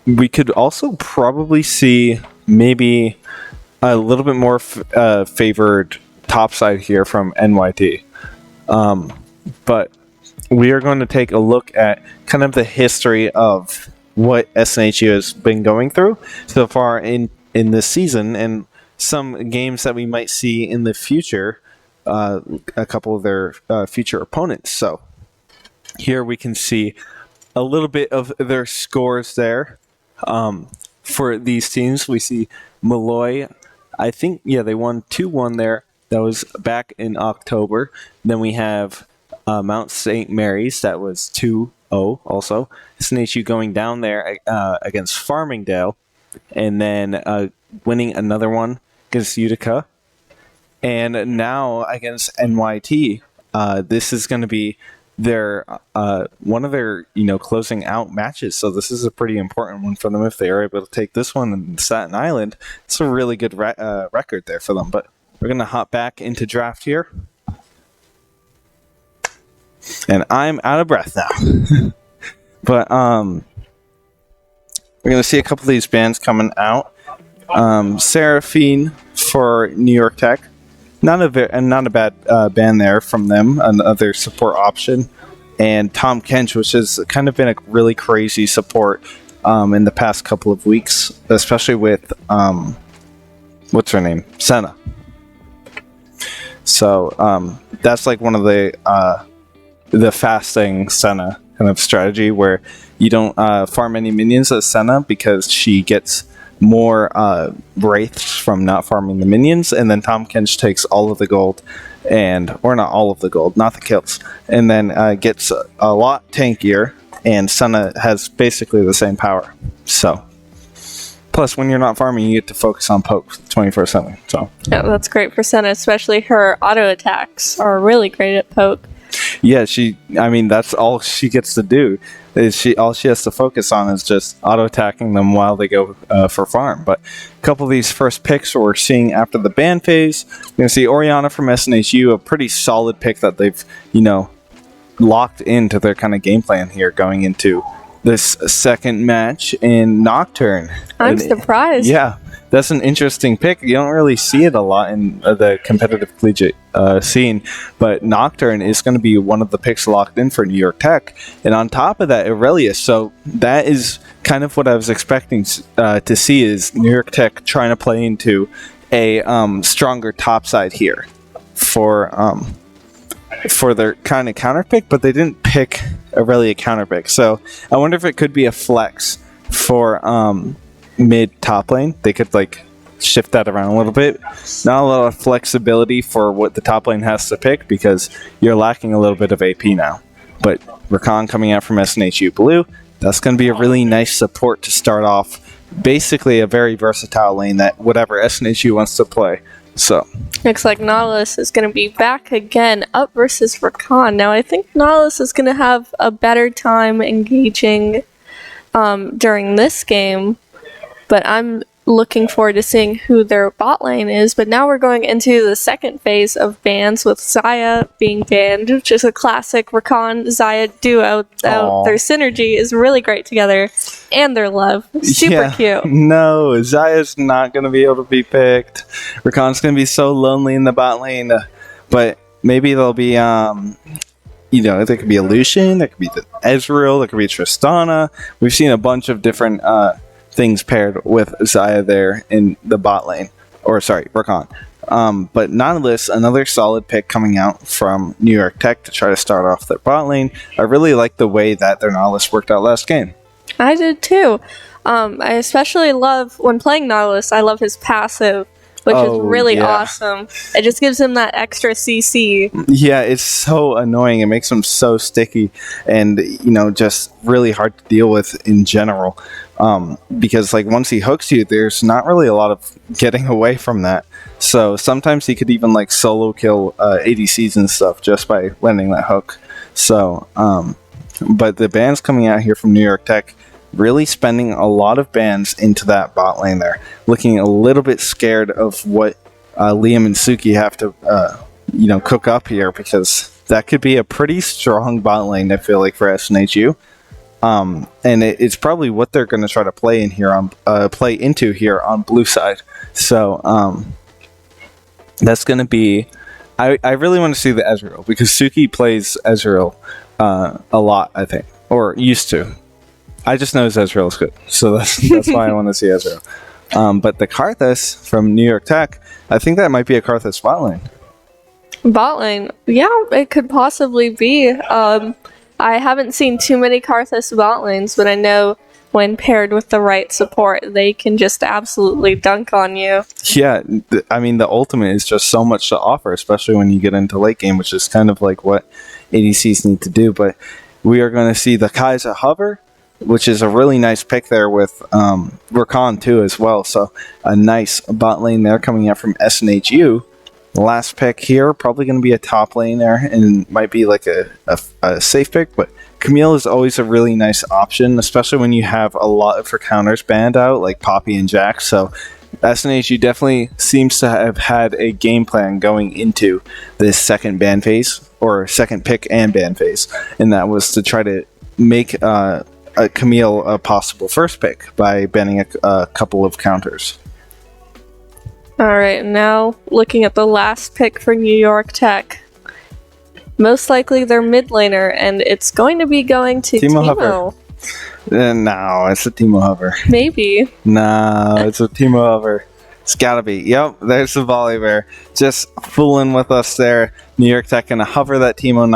we could also probably see maybe a little bit more favored topside here from NYT. But we are going to take a look at kind of the history of what SNHU has been going through so far in this season and some games that we might see in the future, a couple of their future opponents. So here we can see a little bit of their scores there. For these teams, we see Malloy, I think, they won 2-1 there. That was back in October. Then we have Mount St. Mary's, that was 2-0 also. SNHU going down there against Farmingdale, and then winning another one against Utica, and now against NYT. This is going to be their one of their closing out matches. So this is a pretty important one for them if they are able to take this one in Staten Island. It's a really good record there for them. But we're going to hop back into draft here, and I'm out of breath now. But we're going to see a couple of these bands coming out. Seraphine for New York Tech, not a bad band there from them. Another support option, and Tom Kench, which has kind of been a really crazy support in the past couple of weeks, especially with what's her name, Senna. So that's like one of the fasting Senna kind of strategy where you don't farm any minions as Senna because she gets more wraiths from not farming the minions, and then Tom Kench takes all of the gold, or not all of the gold, not the kills, and then gets a lot tankier, and Senna has basically the same power. So, plus when you're not farming, you get to focus on poke 24/7. So Yeah, that's great for Senna, especially her auto attacks are really great at poke. yeah, that's all she gets to do. All she has to focus on is just auto attacking them while they go for farm. But a couple of these first picks we're seeing after the ban phase, we're going to see Oriana from SNHU, a pretty solid pick that they've locked into their kind of game plan here going into this second match in Nocturne. I'm surprised. Yeah, that's an interesting pick. You don't really see it a lot in the competitive collegiate scene, but Nocturne is going to be one of the picks locked in for New York Tech. And on top of that, Aurelius. So that is kind of what I was expecting to see is New York Tech trying to play into a stronger topside here for their kind of counter pick, but they didn't pick a counter pick. So I wonder if it could be a flex for mid top lane. They could shift that around a little bit. Not a lot of flexibility for what the top lane has to pick because you're lacking a little bit of AP now. But Rakan coming out from SNHU Blue, that's going to be a really nice support to start off. Basically a very versatile lane that whatever SNHU wants to play. So Looks like Nautilus is going to be back again up versus Rakan. Now I think Nautilus is going to have a better time engaging during this game, but I'm looking forward to seeing who their bot lane is. But now we're going into the second phase of bans with Xayah being banned, which is a classic Rakan Xayah duo. Their synergy is really great together, and their love, super cute. No, Xayah's not going to be able to be picked. Rakan's going to be so lonely in the bot lane, but maybe there'll be there could be a Lucian, there could be the Ezreal, there could be Tristana. We've seen a bunch of different things paired with Xayah there in the bot lane. Rakan. But Nautilus, another solid pick coming out from New York Tech to try to start off their bot lane. I really like the way that their Nautilus worked out last game. I did too. I especially love, when playing Nautilus, I love his passive which is Oh, really yeah. awesome. It just gives him that extra CC. Yeah, it's so annoying. It makes them so sticky and, just really hard to deal with in general. Because, like, once he hooks you, there's not really a lot of getting away from that. So sometimes he could even, like, solo kill ADCs and stuff just by landing that hook. So, but the bans coming out here from New York Tech, really spending a lot of bans into that bot lane there. Looking a little bit scared of what Liam and Suki have to, cook up here, because that could be a pretty strong bot lane, I feel like, for SNHU. And it's probably what they're going to try to play into here on blue side. So that's going to be. I really want to see the Ezreal, because Suki plays Ezreal a lot, I think, or used to. I just know his Ezreal is good, so that's why I want to see Ezreal. But the Karthus from New York Tech, I think that might be a Karthus bot lane. Bot lane, yeah, it could possibly be. I haven't seen too many Karthus bot lanes, but I know when paired with the right support, they can just absolutely dunk on you. Yeah, I mean, the ultimate is just so much to offer, especially when you get into late game, which is kind of like what ADCs need to do. But we are going to see the Kai'Sa hover, which is a really nice pick there with Rakan too as well. So a nice bot lane there coming out from SNHU. The last pick here, probably going to be a top lane there, and might be like a safe pick, but Camille is always a really nice option, especially when you have a lot of her counters banned out, like Poppy and Jack. So SNHU definitely seems to have had a game plan going into this second ban phase, or second pick and ban phase, and that was to try to make Camille a possible first pick by banning a couple of counters. Alright, now looking at the last pick for New York Tech. Most likely their mid laner, and it's going to be going to Teemo Teemo. Hover. No, it's a Teemo Hover. Maybe. No, it's a Teemo Hover. It's gotta be. Yep, there's the volley bear. Just fooling with us there. New York Tech gonna hover that Teemo,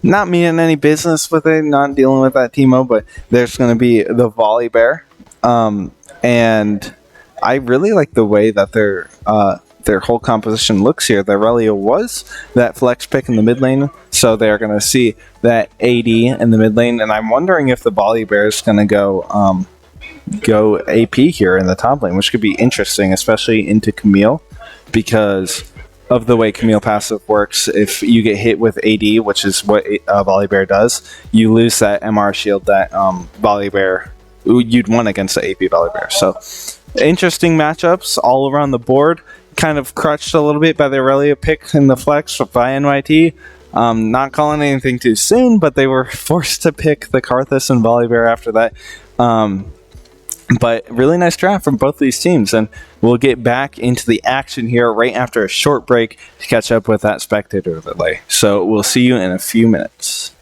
not meaning any business with it, not dealing with that Teemo, but there's gonna be the volley bear. And I really like the way that their whole composition looks here. The Relia was that flex pick in the mid lane, so they're going to see that AD in the mid lane, and I'm wondering if the volley bear is going to go AP here in the top lane, which could be interesting, especially into Camille, because of the way Camille passive works. If you get hit with AD, which is what volley bear does, you lose that MR shield that volley bear you'd want against the AP volley bear. So interesting matchups all around the board. Kind of crutched a little bit by the Aurelia pick in the flex by NYT. Not calling anything too soon, but they were forced to pick the Karthus and Volibear after that. But really nice draft from both these teams, and we'll get back into the action here right after a short break to catch up with that spectator delay. So we'll see you in a few minutes.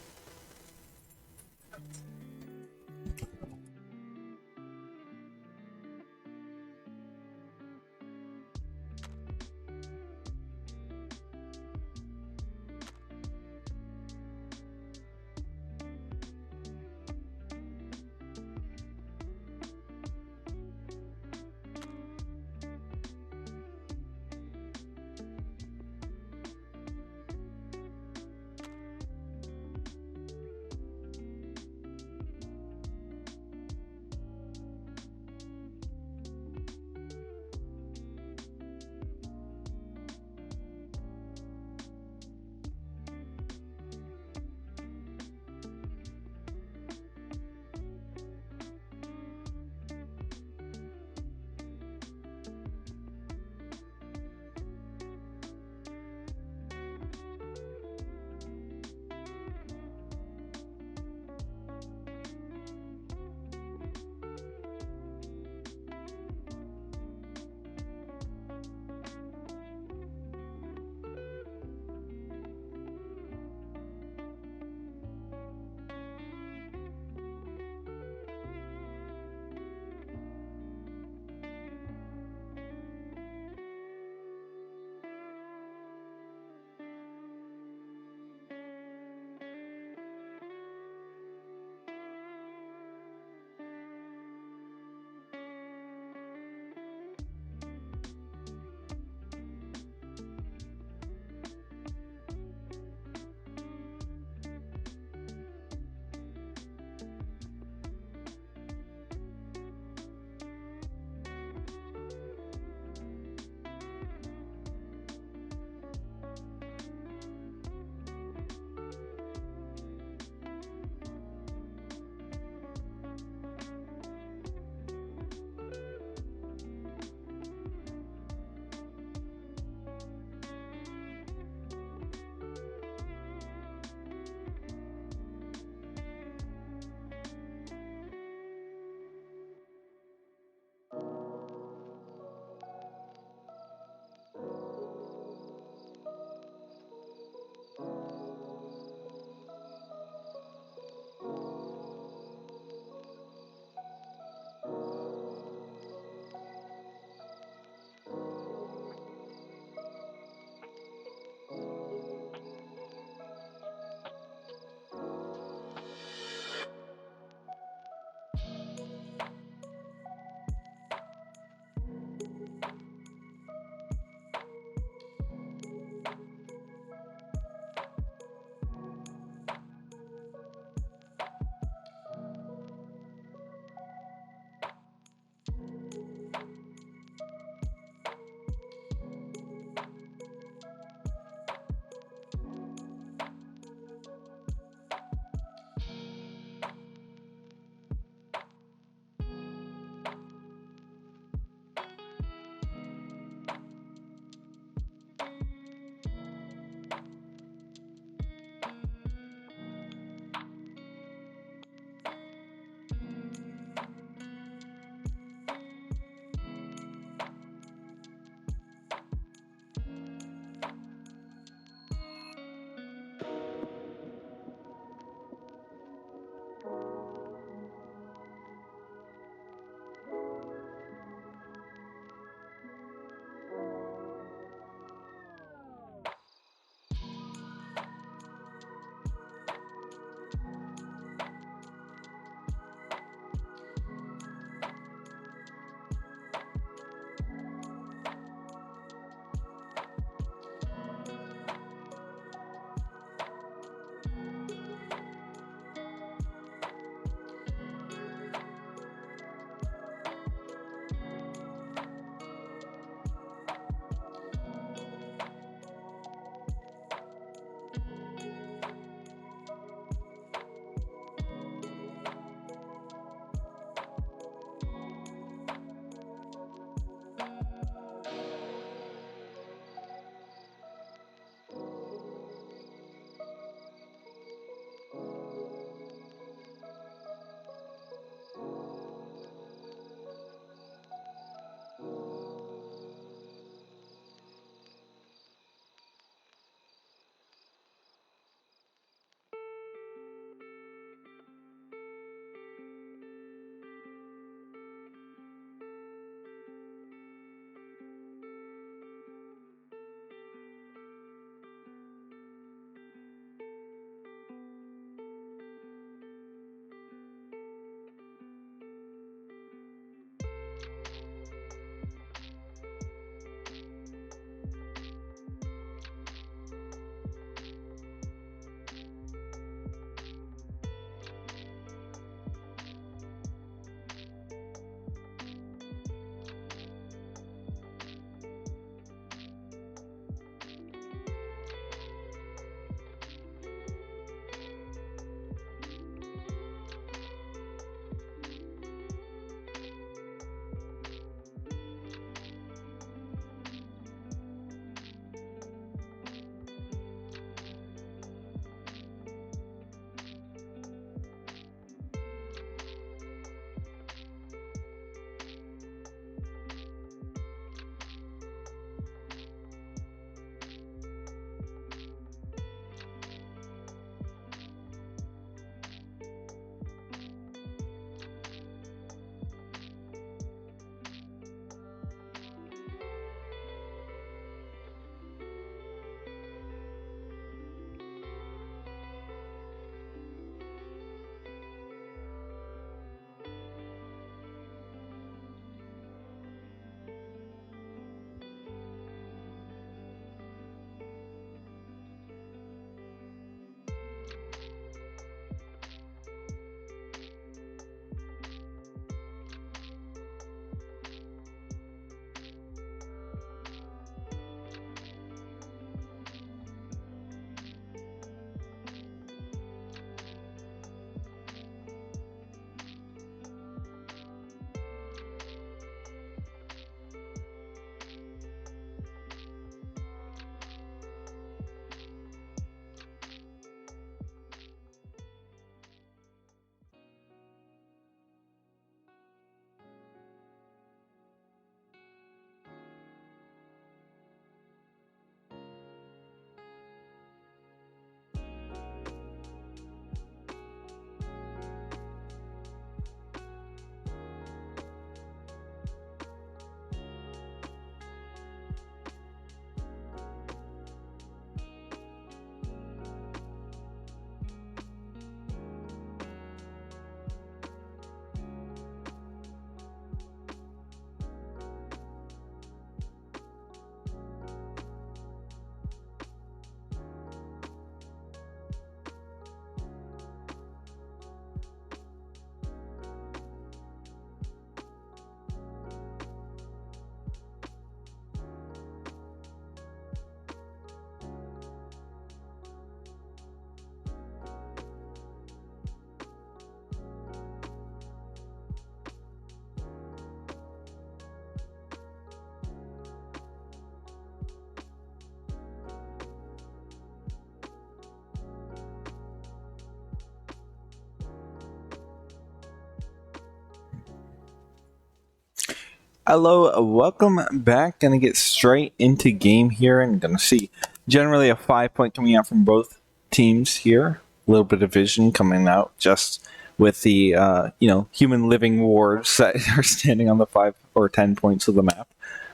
Hello, welcome back. Gonna get straight into game here and gonna see generally a 5 point coming out from both teams here. A little bit of vision coming out just with the human living wards that are standing on the 5 or 10 points of the map.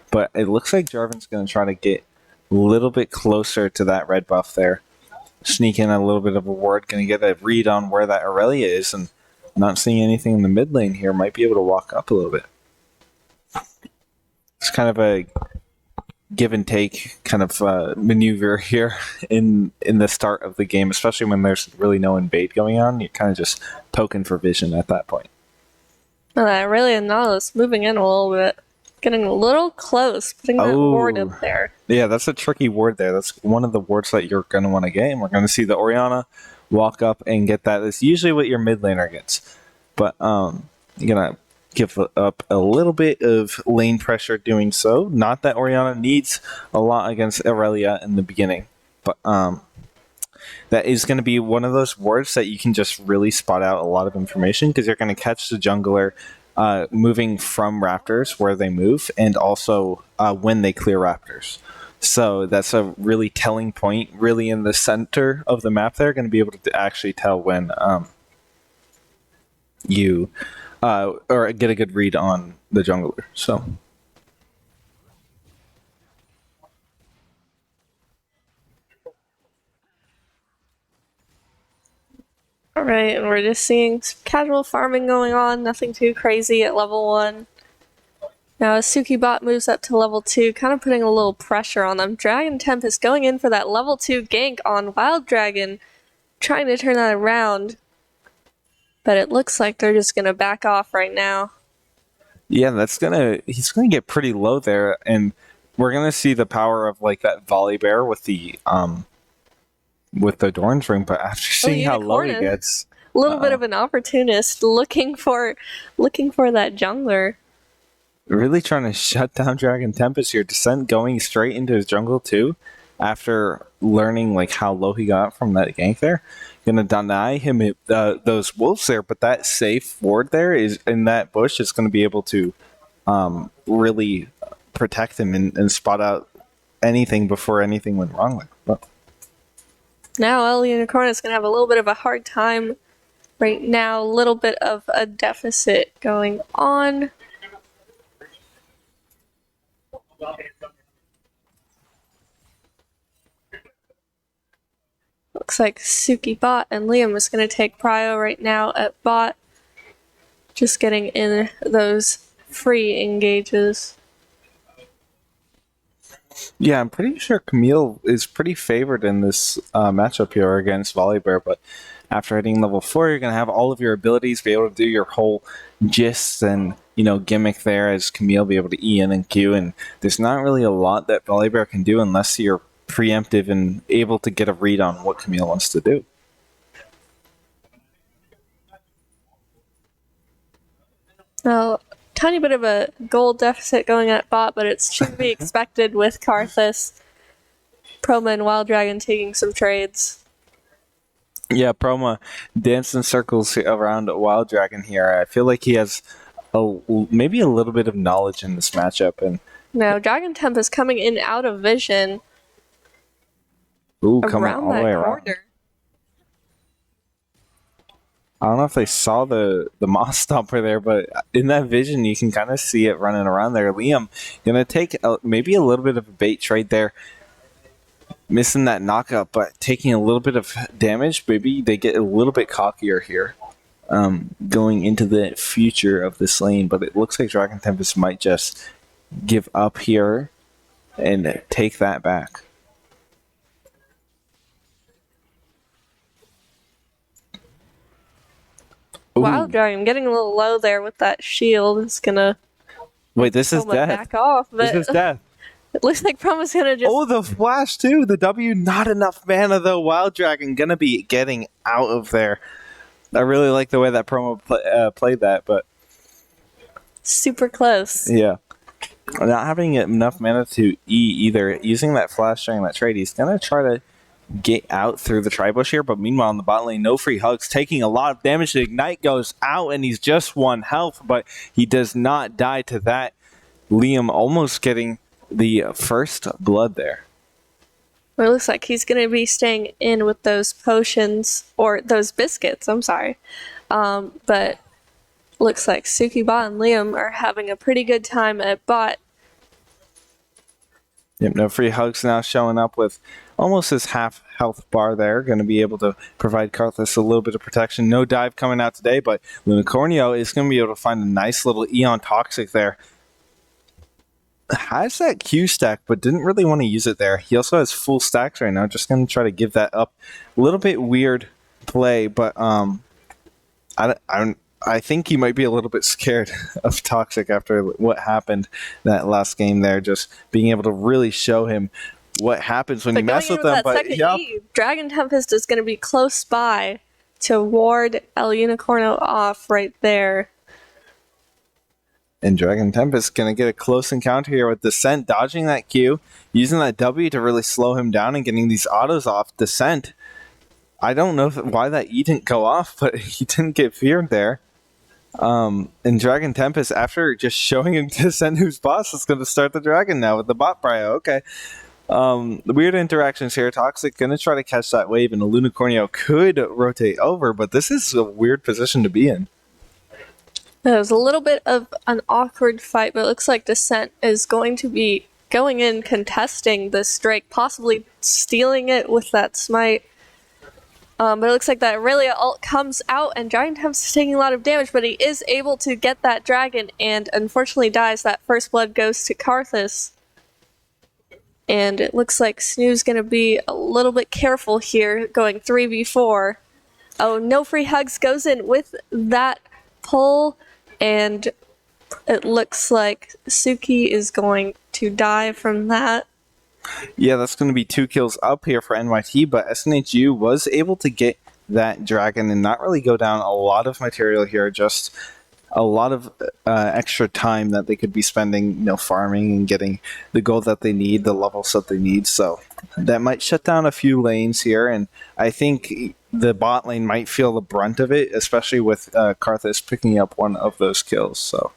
But it looks like Jarvan's gonna try to get a little bit closer to that red buff there. Sneak in a little bit of a ward, gonna get a read on where that Aurelia is, and not seeing anything in the mid lane here, might be able to walk up a little bit. It's kind of a give and take kind of maneuver here in the start of the game, especially when there's really no invade going on. You're kind of just poking for vision at that point. Well, really Nautilus moving in a little bit. Getting a little close, putting that ward up there. Yeah, that's a tricky ward there. That's one of the wards that you're going to want to get, and we're going to see the Orianna walk up and get that. That's usually what your mid laner gets. But you're going to give up a little bit of lane pressure doing so. Not that Orianna needs a lot against Aurelia in the beginning, but that is going to be one of those wards that you can just really spot out a lot of information because you're going to catch the jungler moving from raptors where they move, and also when they clear raptors. So that's a really telling point, really in the center of the map there, going to be able to actually tell when you or get a good read on the jungler. So Alright, and we're just seeing some casual farming going on, nothing too crazy at level 1. Now Suki bot moves up to level 2, kind of putting a little pressure on them. Dragon Tempest going in for that level 2 gank on Wild Dragon, trying to turn that around. But it looks like they're just gonna back off right now. yeah, he's gonna get pretty low there, and we're gonna see the power of like that volley bear with the Doran's ring. But after seeing how low he gets, a little bit of an opportunist looking for that jungler. Really trying to shut down Dragon Tempest here. Descent going straight into his jungle too, after learning like how low he got from that gank there. Gonna deny him those wolves there, but that safe ward there is in that bush is gonna be able to really protect him and spot out anything before anything went wrong there. But now El Unicorn is gonna have a little bit of a hard time right now. A little bit of a deficit going on. Looks like Suki bot and Liam is going to take prio right now at bot. Just getting in those free engages. yeah, I'm pretty sure Camille is pretty favored in this matchup here against Volibear, but after hitting level 4, you're going to have all of your abilities, be able to do your whole gists and gimmick there as Camille, be able to E in and Q, and there's not really a lot that Volibear can do unless you're preemptive and able to get a read on what Camille wants to do. Well, tiny bit of a gold deficit going at bot, but it should be expected with Karthus, Proma, and Wild Dragon taking some trades. Yeah, Proma dancing circles around Wild Dragon here. I feel like he has maybe a little bit of knowledge in this matchup. And now Dragon Tempest coming in out of vision. Ooh, coming all the way around. I don't know if they saw the Moss Stomper there, but in that vision, you can kind of see it running around there. Liam gonna take maybe a little bit of a bait trade there, missing that knockup, but taking a little bit of damage. Maybe they get a little bit cockier here, going into the future of this lane. But it looks like Dragon Tempest might just give up here and take that back. Wild Dragon getting a little low there with that shield. It's gonna wait. This is death. Back off. But this is death. It looks like Promo's gonna just. Oh, the flash too. The W. Not enough mana though. Wild Dragon gonna be getting out of there. I really like the way that Promo played that, but super close. Yeah, not having enough mana to E either. Using that flash during that trade, he's gonna try to get out through the tri-bush here, but meanwhile in the bot lane, no free hugs, taking a lot of damage. The Ignite goes out and he's just 1 health, but he does not die to that Liam almost getting the first blood there. Well, it looks like he's going to be staying in with those potions, or those biscuits, I'm sorry. But looks like Suki Bot and Liam are having a pretty good time at bot. Yep, no free hugs now showing up with almost his half health bar there. Going to be able to provide Karthus a little bit of protection. No dive coming out today, but Lunacornio is going to be able to find a nice little Eon Toxic there. Has that Q stack, but didn't really want to use it there. He also has full stacks right now. Just going to try to give that up. A little bit weird play, but I think he might be a little bit scared of Toxic after what happened that last game there. Just being able to really show him what happens when you mess with them. But Dragon Tempest is going to be close by to ward El Unicorno off right there. And Dragon Tempest going to get a close encounter here with Descent dodging that Q, using that W to really slow him down and getting these autos off. Descent, I don't know why that E didn't go off, but he didn't get feared there. And Dragon Tempest, after just showing him Descent who's boss, is going to start the Dragon now with the bot prio. Okay. The weird interactions here. Toxic going to try to catch that wave, and a Lunacornio could rotate over, but this is a weird position to be in. It was a little bit of an awkward fight, but it looks like Descent is going to be going in contesting this Drake, possibly stealing it with that smite. But it looks like that Aurelia ult comes out, and Dragon Tempest is taking a lot of damage, but he is able to get that dragon, and unfortunately dies. That first blood goes to Karthus. And it looks like SNHU's going to be a little bit careful here, going 3v4. Oh, no free hugs goes in with that pull, and it looks like Suki is going to die from that. Yeah, that's going to be 2 kills up here for NYT, but SNHU was able to get that dragon and not really go down a lot of material here, just a lot of extra time that they could be spending, farming and getting the gold that they need, the levels that they need. So that might shut down a few lanes here, and I think the bot lane might feel the brunt of it, especially with Karthus picking up one of those kills. So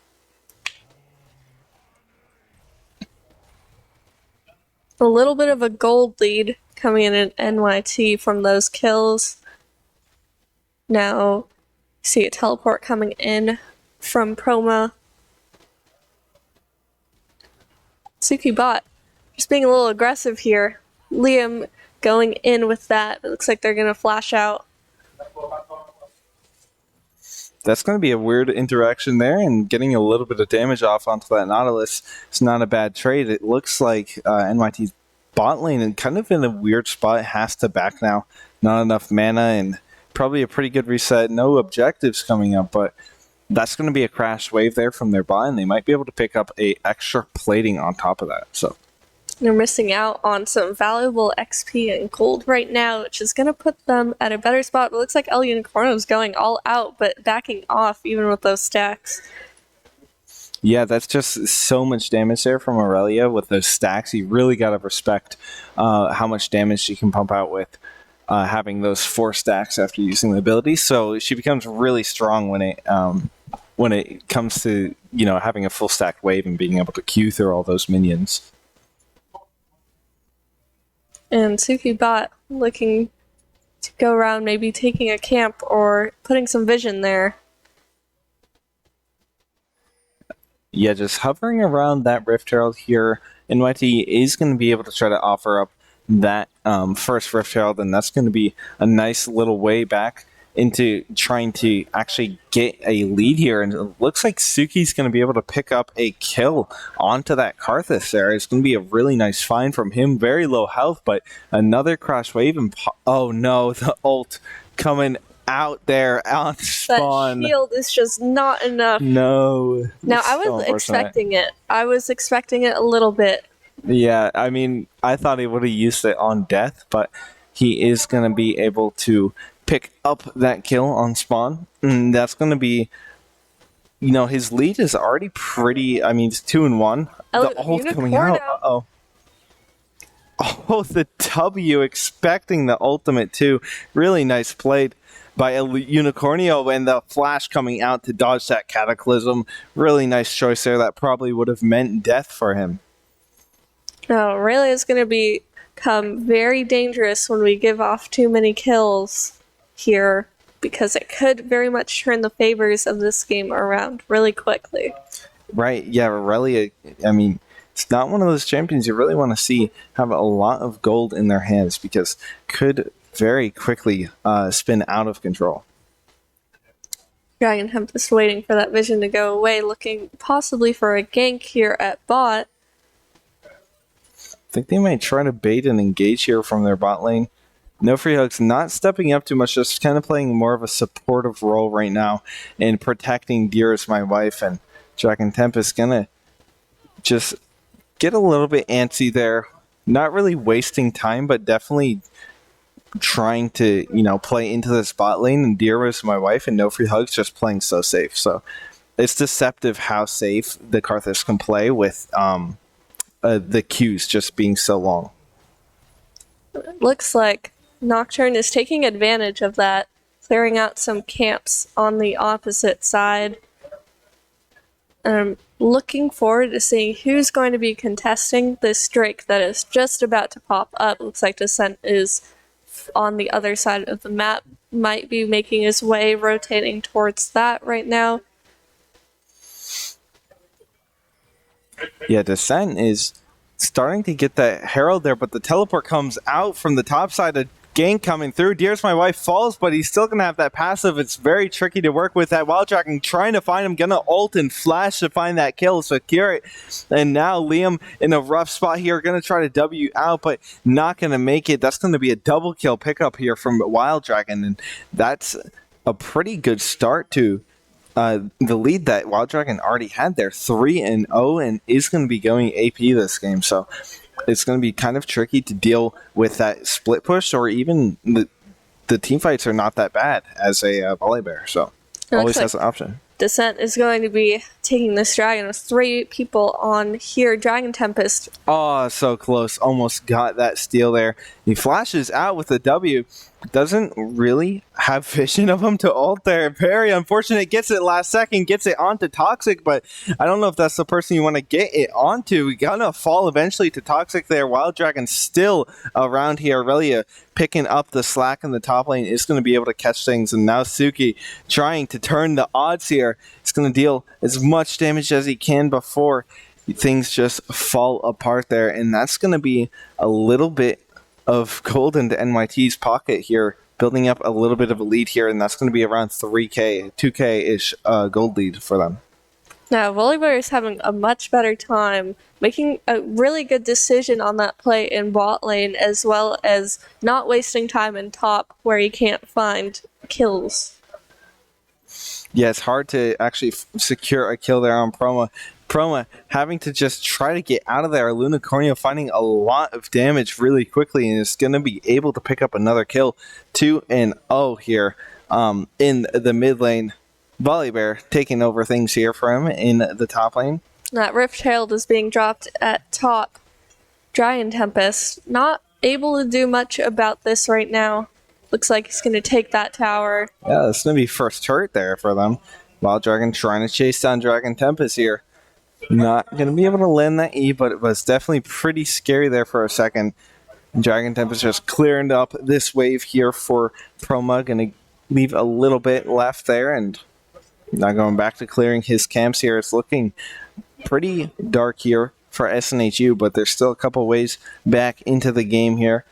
a little bit of a gold lead coming in at NYT from those kills. Now, see a teleport coming in from Proma. Suki bot just being a little aggressive here. Liam going in with that. It looks like they're going to flash out. That's going to be a weird interaction there, and getting a little bit of damage off onto that Nautilus is not a bad trade. It looks like NYT's bot lane and kind of in a weird spot, has to back now. Not enough mana and probably a pretty good reset. No objectives coming up, but that's going to be a crash wave there from their bot, and they might be able to pick up a extra plating on top of that. So they're missing out on some valuable XP and gold right now, which is going to put them at a better spot. It looks like El Unicorno is going all out, but backing off even with those stacks. Yeah, that's just so much damage there from Aurelia with those stacks. You really got to respect how much damage she can pump out with having those 4 stacks after using the ability. So she becomes really strong when it comes to having a full stack wave and being able to queue through all those minions. And Suki bot looking to go around, maybe taking a camp or putting some vision there. Yeah, just hovering around that Rift Herald here. NYT is going to be able to try to offer up that first Rift Herald, and that's going to be a nice little way back into trying to actually get a lead here. And it looks like Suki's going to be able to pick up a kill onto that Karthus there. It's going to be a really nice find from him. Very low health, but another crash wave. And oh no, the ult coming out there on spawn. That shield is just not enough. No. Now, I was expecting it. I was expecting it a little bit. Yeah, I mean, I thought he would have used it on death, but he is going to be able to pick up that kill on spawn. And that's going to be, his lead is already pretty, it's 2-1. The ult coming out. Uh-oh. Oh, the W expecting the ultimate too. Really nice played by a Unicornio, and the Flash coming out to dodge that Cataclysm. Really nice choice there. That probably would have meant death for him. No, really is going to become very dangerous when we give off too many kills here, because it could very much turn the favors of this game around really quickly. Right, yeah, Aurelia, I mean, it's not one of those champions you really want to see have a lot of gold in their hands, because could very quickly spin out of control. Dragon Tempest waiting for that vision to go away, looking possibly for a gank here at bot. I think they might try to bait and engage here from their bot lane. No Free Hugs not stepping up too much, just kind of playing more of a supportive role right now and protecting Dearest My Wife, and Dragon Tempest gonna just get a little bit antsy there. Not really wasting time, but definitely trying to, play into this bot lane, and Dearest My Wife and No Free Hugs just playing so safe. So it's deceptive how safe the Karthus can play with the queues just being so long. Looks like Nocturne is taking advantage of that, clearing out some camps on the opposite side. I'm looking forward to seeing who's going to be contesting this Drake that is just about to pop up. Looks like Descent is on the other side of the map, might be making his way, rotating towards that right now. Yeah, Descent is starting to get that Herald there, but the teleport comes out from the top side. A gank coming through. Dearest My Wife falls, but he's still going to have that passive. It's very tricky to work with. That Wild Dragon trying to find him, going to ult and flash to find that kill, secure it. And now Liam in a rough spot here, going to try to W out, but not going to make it. That's going to be a double kill pickup here from Wild Dragon, and that's a pretty good start to the lead that Wild Dragon already had there, 3-0, and is going to be going AP this game. So it's going to be kind of tricky to deal with that split push, or even the team fights are not that bad as a Volibear. So always has an option. Descent is going to be taking this dragon with 3 people on here. Dragon Tempest. Oh, so close. Almost got that steal there. He flashes out with the W. Doesn't really have vision of him to ult there. Very unfortunate. Gets it last second. Gets it onto Toxic, but I don't know if that's the person you want to get it onto. We gonna fall eventually to Toxic there. Wild Dragon still around here. Aurelia picking up the slack in the top lane is going to be able to catch things, and now Suki trying to turn the odds here. He's going to deal as much damage as he can before things just fall apart there, and that's going to be a little bit of gold into NYT's pocket here, building up a little bit of a lead here, and that's going to be around 3K, 2K-ish gold lead for them. Now, Volibear is having a much better time making a really good decision on that play in bot lane, as well as not wasting time in top where he can't find kills. Yeah, it's hard to actually secure a kill there on Proma. Proma having to just try to get out of there. Lunicornio finding a lot of damage really quickly, and is going to be able to pick up another kill. 2-0 here in the mid lane. Volibear taking over things here for him in the top lane. That Rift Herald is being dropped at top. Dragon Tempest not able to do much about this right now. Looks like he's going to take that tower. Yeah, this is going to be first turret there for them. Wild Dragon trying to chase down Dragon Tempest here. Not going to be able to land that E, but it was definitely pretty scary there for a second. Dragon Tempest just clearing up this wave here for Proma. Going to leave a little bit left there, and now going back to clearing his camps here. It's looking pretty dark here for SNHU, but there's still a couple ways back into the game here.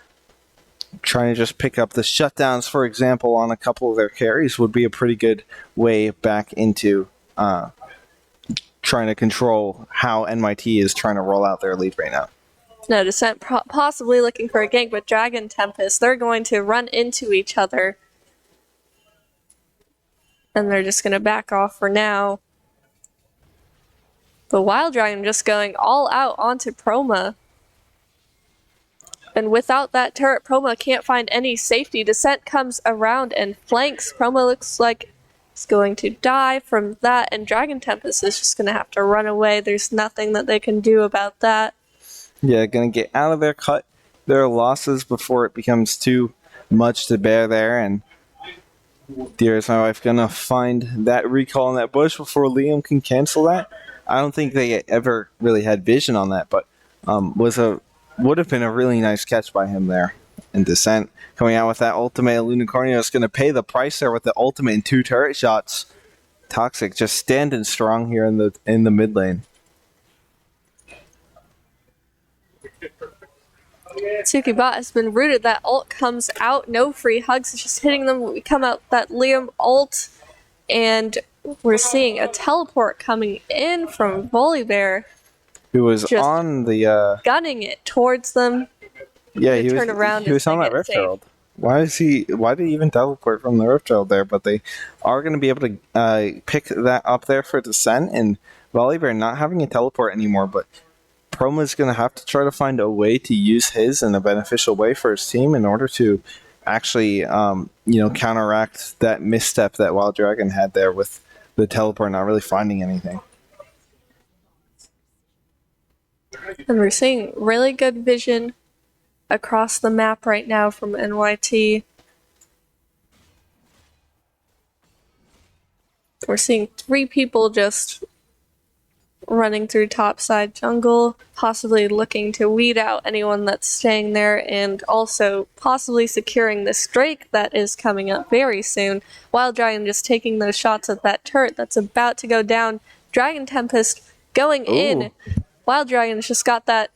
Trying to just pick up the shutdowns, for example, on a couple of their carries would be a pretty good way back into trying to control how NYT is trying to roll out their lead right now. No, Descent possibly looking for a gank, but Dragon Tempest, they're going to run into each other. And they're just going to back off for now. The Wild Dragon just going all out onto Proma. And without that turret, Proma can't find any safety. Descent comes around and flanks. Proma looks like he's going to die from that, and Dragon Tempest is just going to have to run away. There's nothing that they can do about that. Yeah, going to get out of there, cut their losses before it becomes too much to bear there, and Dear, is my wife gonna find that recall in that bush before Liam can cancel that? I don't think they ever really had vision on that, but would have been a really nice catch by him there. And Descent coming out with that ultimate. Lunacornio is going to pay the price there with the ultimate and 2 turret shots. Toxic just standing strong here in the mid lane. Suki bot has been rooted. That ult comes out. No free hugs. It's just hitting them. We come out that Liam ult. And we're seeing a teleport coming in from Volibear. Who was on the... gunning it towards them. Yeah, he was on that Rift Herald. Why did he even teleport from the Rift Herald there? But they are going to be able to pick that up there for Descent. And Volibear not having a teleport anymore, but Proma's going to have to try to find a way to use his in a beneficial way for his team in order to actually, counteract that misstep that Wild Dragon had there with the teleport not really finding anything. And we're seeing really good vision across the map right now from NYT. We're seeing 3 people just running through topside jungle, possibly looking to weed out anyone that's staying there, and also possibly securing this Drake that is coming up very soon. Wild Dragon just taking those shots at that turret that's about to go down. Dragon Tempest going in. Wild Dragon's just got that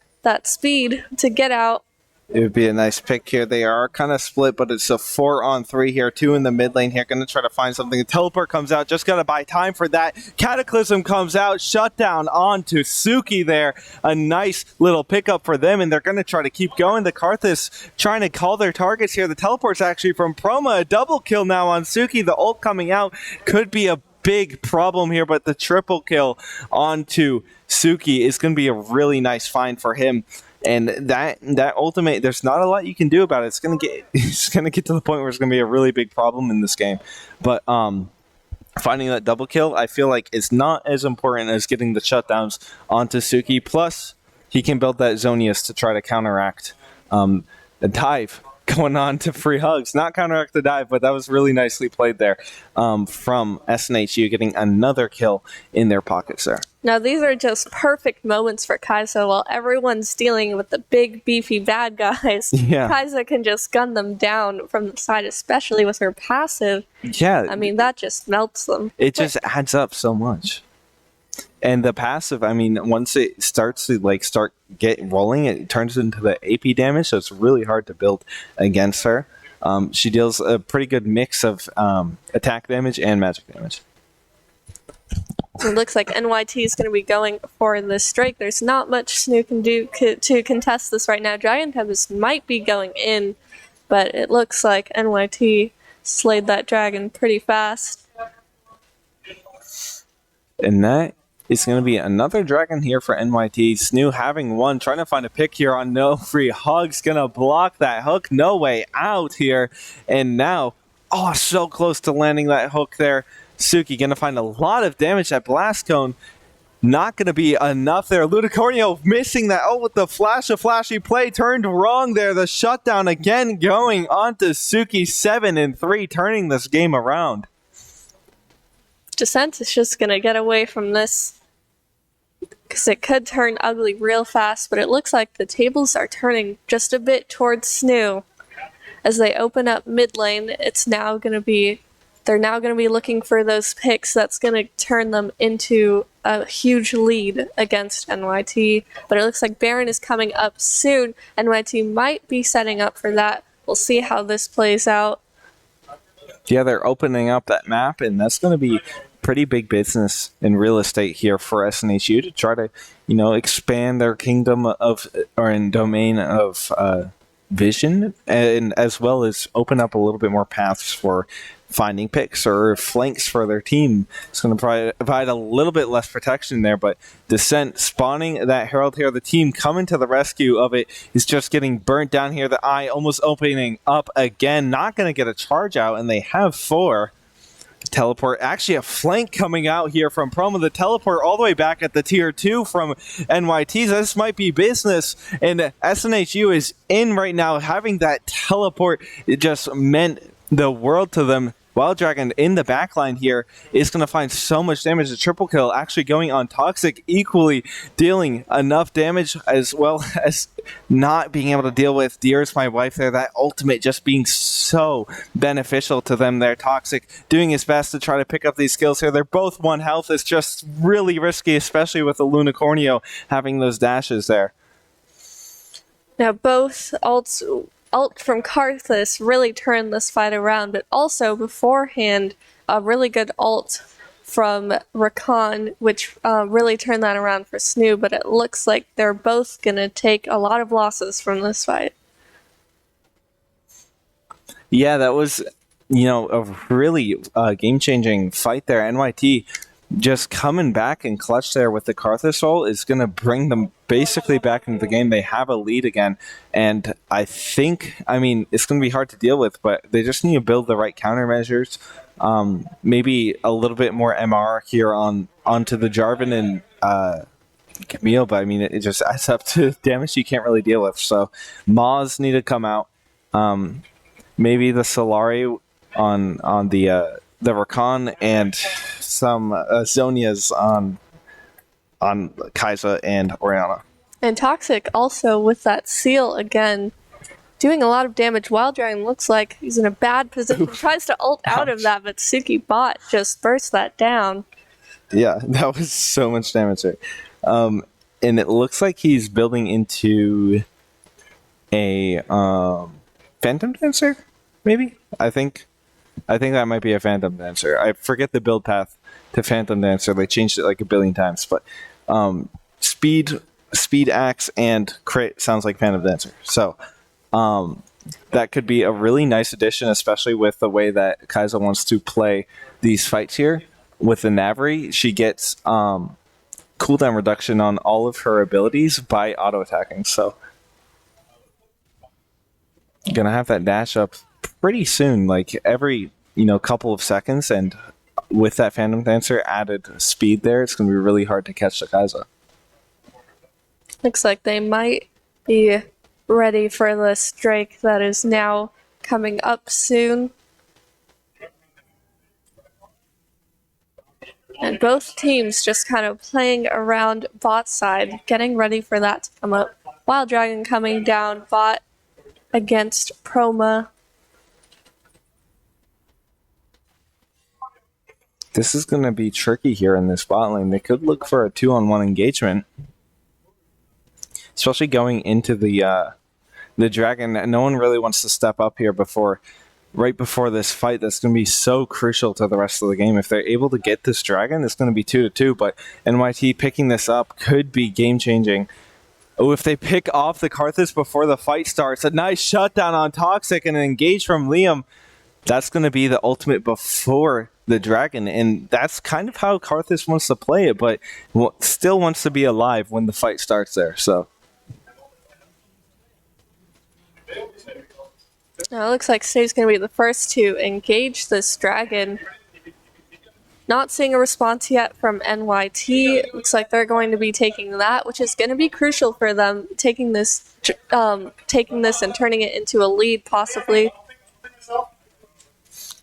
speed to get out. It would be a nice pick here. They are kind of split, but it's a 4-on-3 here. 2 in the mid lane here. Going to try to find something. The teleport comes out. Just got to buy time for that. Cataclysm comes out. Shutdown onto Suki there. A nice little pickup for them, and they're going to try to keep going. The Karthus trying to call their targets here. The teleport's actually from Proma. A double kill now on Suki. The ult coming out could be a big problem here, but the triple kill onto Suki is going to be a really nice find for him. And that ultimate, there's not a lot you can do about it. It's gonna get to the point where it's gonna be a really big problem in this game. But finding that double kill, I feel like is not as important as getting the shutdowns onto Suki. Plus, he can build that Zonius to try to counteract a dive going on to free hugs. Not counteract the dive, but that was really nicely played there from SNHU, getting another kill in their pockets there. Now these are just perfect moments for Kai'Sa while everyone's dealing with the big beefy bad guys. Yeah. Kai'Sa can just gun them down from the side, especially with her passive. Yeah. I mean, that just melts them. It just adds up so much. And the passive, I mean, once it starts to start get rolling, it turns into the AP damage, so it's really hard to build against her. She deals a pretty good mix of attack damage and magic damage. So it looks like NYT is going to be going for this Drake. There's not much SNHU can do to contest this right now. Dragon Tempest might be going in, but it looks like NYT slayed that dragon pretty fast. And that is going to be another dragon here for NYT. SNHU having one, trying to find a pick here on no free hugs. Going to block that hook. No way out here. And now, so close to landing that hook there. Suki going to find a lot of damage. That blast cone not going to be enough there. Lunacornio missing that. With the flashy play turned wrong there. The shutdown again going on to Suki. 7-3, turning this game around. Descent is just going to get away from this because it could turn ugly real fast, but it looks like the tables are turning just a bit towards SNHU. As they open up mid lane, they're now going to be looking for those picks that's going to turn them into a huge lead against NYT. But it looks like Baron is coming up soon. NYT might be setting up for that. We'll see how this plays out. Yeah, they're opening up that map, and that's going to be pretty big business in real estate here for SNHU to try to, expand their kingdom and domain of vision, and as well as open up a little bit more paths for finding picks or flanks for their team. It's going to provide a little bit less protection there, but Descent spawning that Herald here, the team coming to the rescue of it is just getting burnt down here. The eye almost opening up again, not going to get a charge out, and they have 4. Teleport, actually a flank coming out here from Proma. The teleport all the way back at the tier 2 from NYT. So this might be business, and SNHU is in right now. Having that teleport, it just meant the world to them. Wild Dragon in the backline here is going to find so much damage. A triple kill actually going on Toxic, equally dealing enough damage as well as not being able to deal with Dear's My Wife there. That ultimate just being so beneficial to them there. Toxic doing his best to try to pick up these kills here. They're both 1 health. It's just really risky, especially with the Lunicornio having those dashes there. Now both ult from Karthus really turned this fight around, but also beforehand a really good ult from Rakan, which really turned that around for SNHU, but it looks like they're both going to take a lot of losses from this fight. Yeah, that was, a really game-changing fight there. NYT just coming back and clutch there with the Karthus ult is going to bring them basically back into the game. They have a lead again, and it's going to be hard to deal with, but they just need to build the right countermeasures. Maybe a little bit more MR here onto the Jarvan and Camille, but it just adds up to damage you can't really deal with. So Moz need to come out. Maybe the Solari on the Rakan, and some Zonias on Kai'Sa and Orianna. And Toxic also with that seal again, doing a lot of damage. Wild Dragon looks like he's in a bad position. Tries to ult out of that, but Suki bot just burst that down. Yeah, that was so much damage there. And it looks like he's building into a Phantom Dancer, maybe? I think that might be a Phantom Dancer. I forget the build path to Phantom Dancer. They changed it like a billion times. But Speed Axe and Crit sounds like Phantom Dancer. So that could be a really nice addition, especially with the way that Kai'Sa wants to play these fights here. With the Navri, she gets cooldown reduction on all of her abilities by auto-attacking. So gonna have that dash up pretty soon, like every couple of seconds, and with that Phantom Dancer added speed there, it's gonna be really hard to catch the Kai'Sa. Looks like they might be ready for this Drake that is now coming up soon. And both teams just kind of playing around bot side, getting ready for that to come up. Wild Dragon coming down bot against Proma. This is going to be tricky here in this bot lane. They could look for a 2-on-1 engagement, especially going into the dragon. No one really wants to step up here right before this fight. That's going to be so crucial to the rest of the game. If they're able to get this dragon, it's going to be 2-2. But NYT picking this up could be game changing. Oh, if they pick off the Karthus before the fight starts, a nice shutdown on Toxic and an engage from Liam. That's going to be the ultimate before the dragon, and that's kind of how Karthus wants to play it, but still wants to be alive when the fight starts there. So now it looks like SNHU's going to be the first to engage this dragon. Not seeing a response yet from NYT. Looks like they're going to be taking that, which is going to be crucial for them, taking this and turning it into a lead, possibly.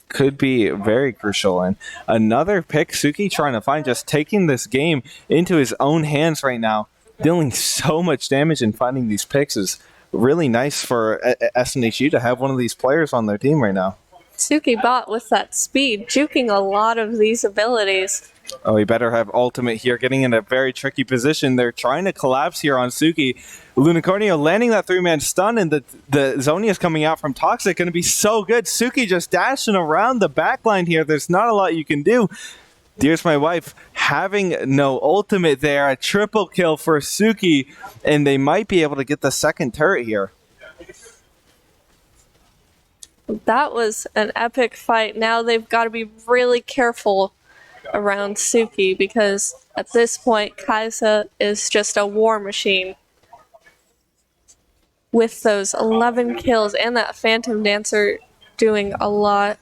Could be very crucial. And another pick, Suki trying to find, just taking this game into his own hands right now, dealing so much damage and finding these picks is really nice for SNHU to have one of these players on their team right now. Suki bot with that speed, juking a lot of these abilities. Oh, he better have ultimate here, getting in a very tricky position. They're trying to collapse here on Suki. Lunicornio landing that 3-man stun, and the Zonia's coming out from Toxic, going to be so good. Suki just dashing around the backline here. There's not a lot you can do. Dear's My Wife having no ultimate there. A triple kill for Suki, and they might be able to get the second turret here. That was an epic fight. Now they've got to be really careful around Suki, because at this point Kai'Sa is just a war machine. With those 11 kills and that Phantom Dancer doing a lot.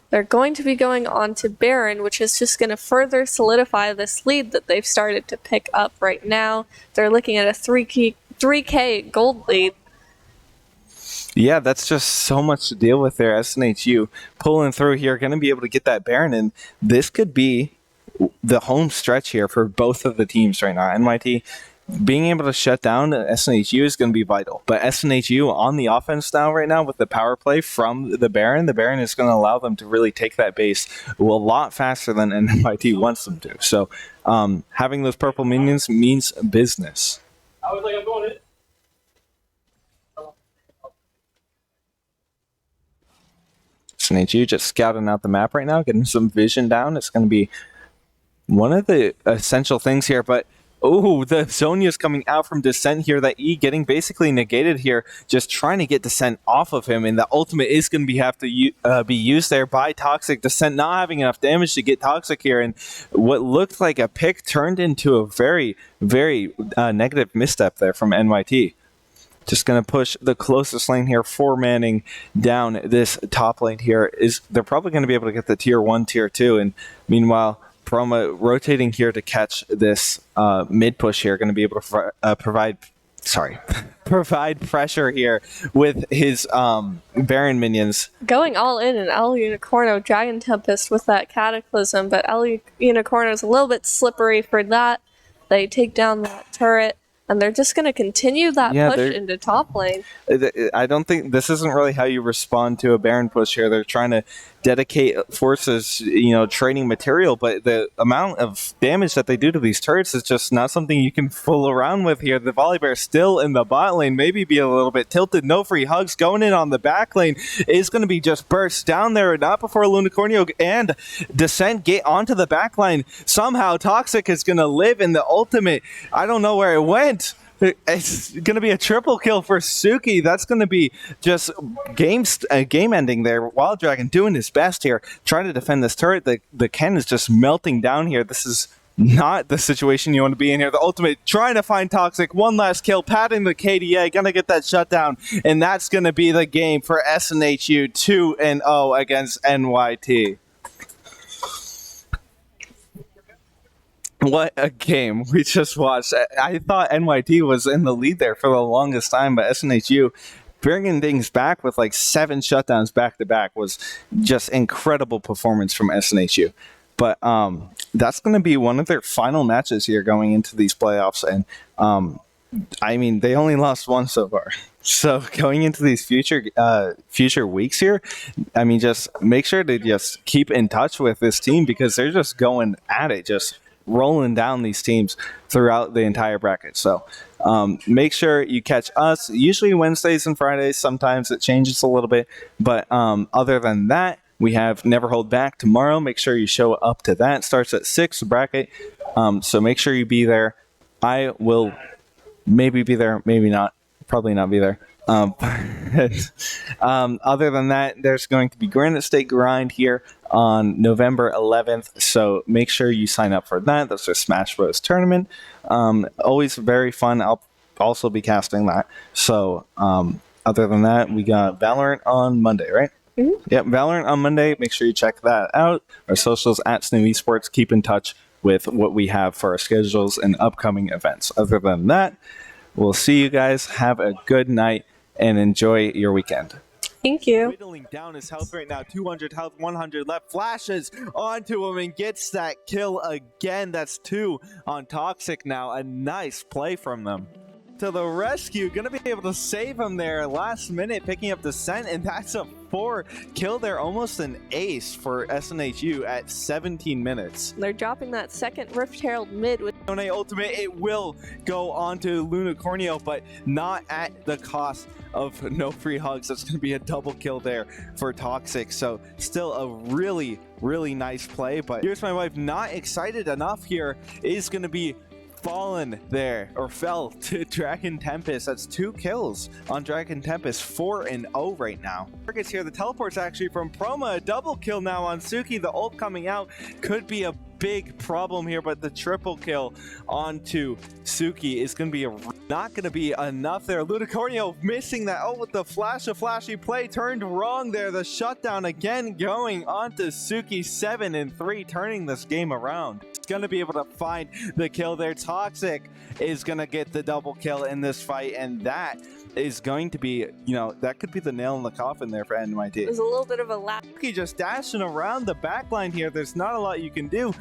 They're going to be going on to Baron, which is just going to further solidify this lead that they've started to pick up right now. They're looking at a 3K gold lead. Yeah, that's just so much to deal with there. SNHU pulling through here, going to be able to get that Baron, and this could be the home stretch here for both of the teams right now. NYT being able to shut down SNHU is going to be vital, but SNHU on the offense now right now with the power play from the Baron is going to allow them to really take that base a lot faster than NYT wants them to. So having those purple minions means business. I was like, I'm going in. SNHU just scouting out the map right now, getting some vision down. It's going to be one of the essential things here, but oh, the Zonia's coming out from Descent here. That E getting basically negated here, just trying to get Descent off of him, and the ultimate is going to have to be used there by Toxic. Descent not having enough damage to get Toxic here, and what looked like a pick turned into a very, very negative misstep there from NYT. Just going to push the closest lane here, 4-manning down this top lane here. They're probably going to be able to get the tier 1, tier 2, and meanwhile, Proma rotating here to catch this mid push here, going to be able to provide pressure here with his Baron minions. Going all in and El Unicorno Dragon Tempest with that Cataclysm, but El Unicorno is a little bit slippery for that. They take down that turret, and they're just going to continue that push into top lane. I don't think this isn't really how you respond to a Baron push here. They're trying to dedicate forces, training material, but the amount of damage that they do to these turrets is just not something you can fool around with here. The Volibear still in the bot lane, maybe be a little bit tilted. No free hugs going in on the back lane is going to be just burst down there, not before Lunicornio and Descent get onto the back line. Somehow Toxic is going to live in the ultimate. I don't know where it went. It's going to be a triple kill for Suki. That's going to be just game ending there. Wild Dragon doing his best here, trying to defend this turret. The Ken is just melting down here. This is not the situation you want to be in here. The ultimate trying to find Toxic. One last kill, patting the KDA, going to get that shutdown. And that's going to be the game for SNHU 2-0 against NYT. What a game we just watched. I thought NYT was in the lead there for the longest time, but SNHU bringing things back with like 7 shutdowns back-to-back was just incredible performance from SNHU. But that's going to be one of their final matches here going into these playoffs. And they only lost one so far. So going into these future weeks here, just make sure to just keep in touch with this team because they're just going at it, just rolling down these teams throughout the entire bracket. So make sure you catch us, usually Wednesdays and Fridays. Sometimes it changes a little bit, but other than that, we have Never Hold Back tomorrow. Make sure you show up to that. It starts at 6, the bracket. So make sure you be there. I will maybe be there, maybe not. Probably not be there. Other than that, there's going to be Granite State Grind here on November 11th, so make sure you sign up for that. That's a Smash Bros. Tournament. Always very fun. I'll also be casting that. So other than that, we got Valorant on Monday, right? Mm-hmm. Yep, Valorant on Monday. Make sure you check that out. Our socials at SNHU Esports. Keep in touch with what we have for our schedules and upcoming events. Other than that, we'll see you guys. Have a good night and enjoy your weekend. Thank you. Whittling down his health right now. 200 health, 100 left. Flashes onto him and gets that kill again. That's 2 on Toxic now. A nice play from them. To the rescue. Going to be able to save him there. Last minute picking up Descent, and that's a 4 kill there. Almost an ace for SNHU at 17 minutes. They're dropping that second Rift Herald mid with Donate Ultimate. It will go on to Lunicornio, but not at the cost of no free hugs. That's going to be a double kill there for Toxic. So still a really, really nice play. But here's my wife not excited enough here. Is going to be fallen there, or fell to Dragon Tempest. That's 2 kills on Dragon Tempest, 4-0 right now. Targets here, the teleport's actually from Proma, a double kill now on Suki. The ult coming out could be a big problem here, but the triple kill onto Suki is going to be not going to be enough there. Lunicornio missing that. Oh, with the flashy play, turned wrong there. The shutdown again going onto Suki, 7-3, turning this game around. It's going to be able to find the kill there. Toxic is going to get the double kill in this fight, and that is going to be, that could be the nail in the coffin there for NYT. There's a little bit of a lag. Suki just dashing around the back line here. There's not a lot you can do.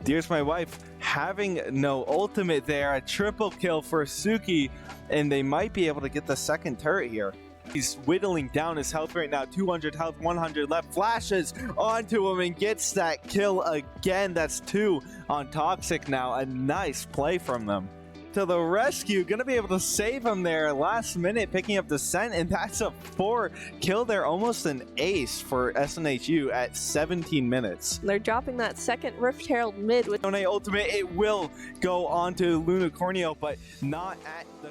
Dear's my wife having no ultimate there. A triple kill for Suki, and they might be able to get the second turret here. He's whittling down his health right now. 200 health, 100 left. Flashes onto him and gets that kill again. That's 2 on Toxic now. A nice play from them. To the rescue, gonna be able to save him there last minute, picking up the scent, and that's a 4 kill there, almost an ace for SNHU at 17 minutes. They're dropping that second Rift Herald mid with Donate ultimate, it will go on to Lunicornio, but not at the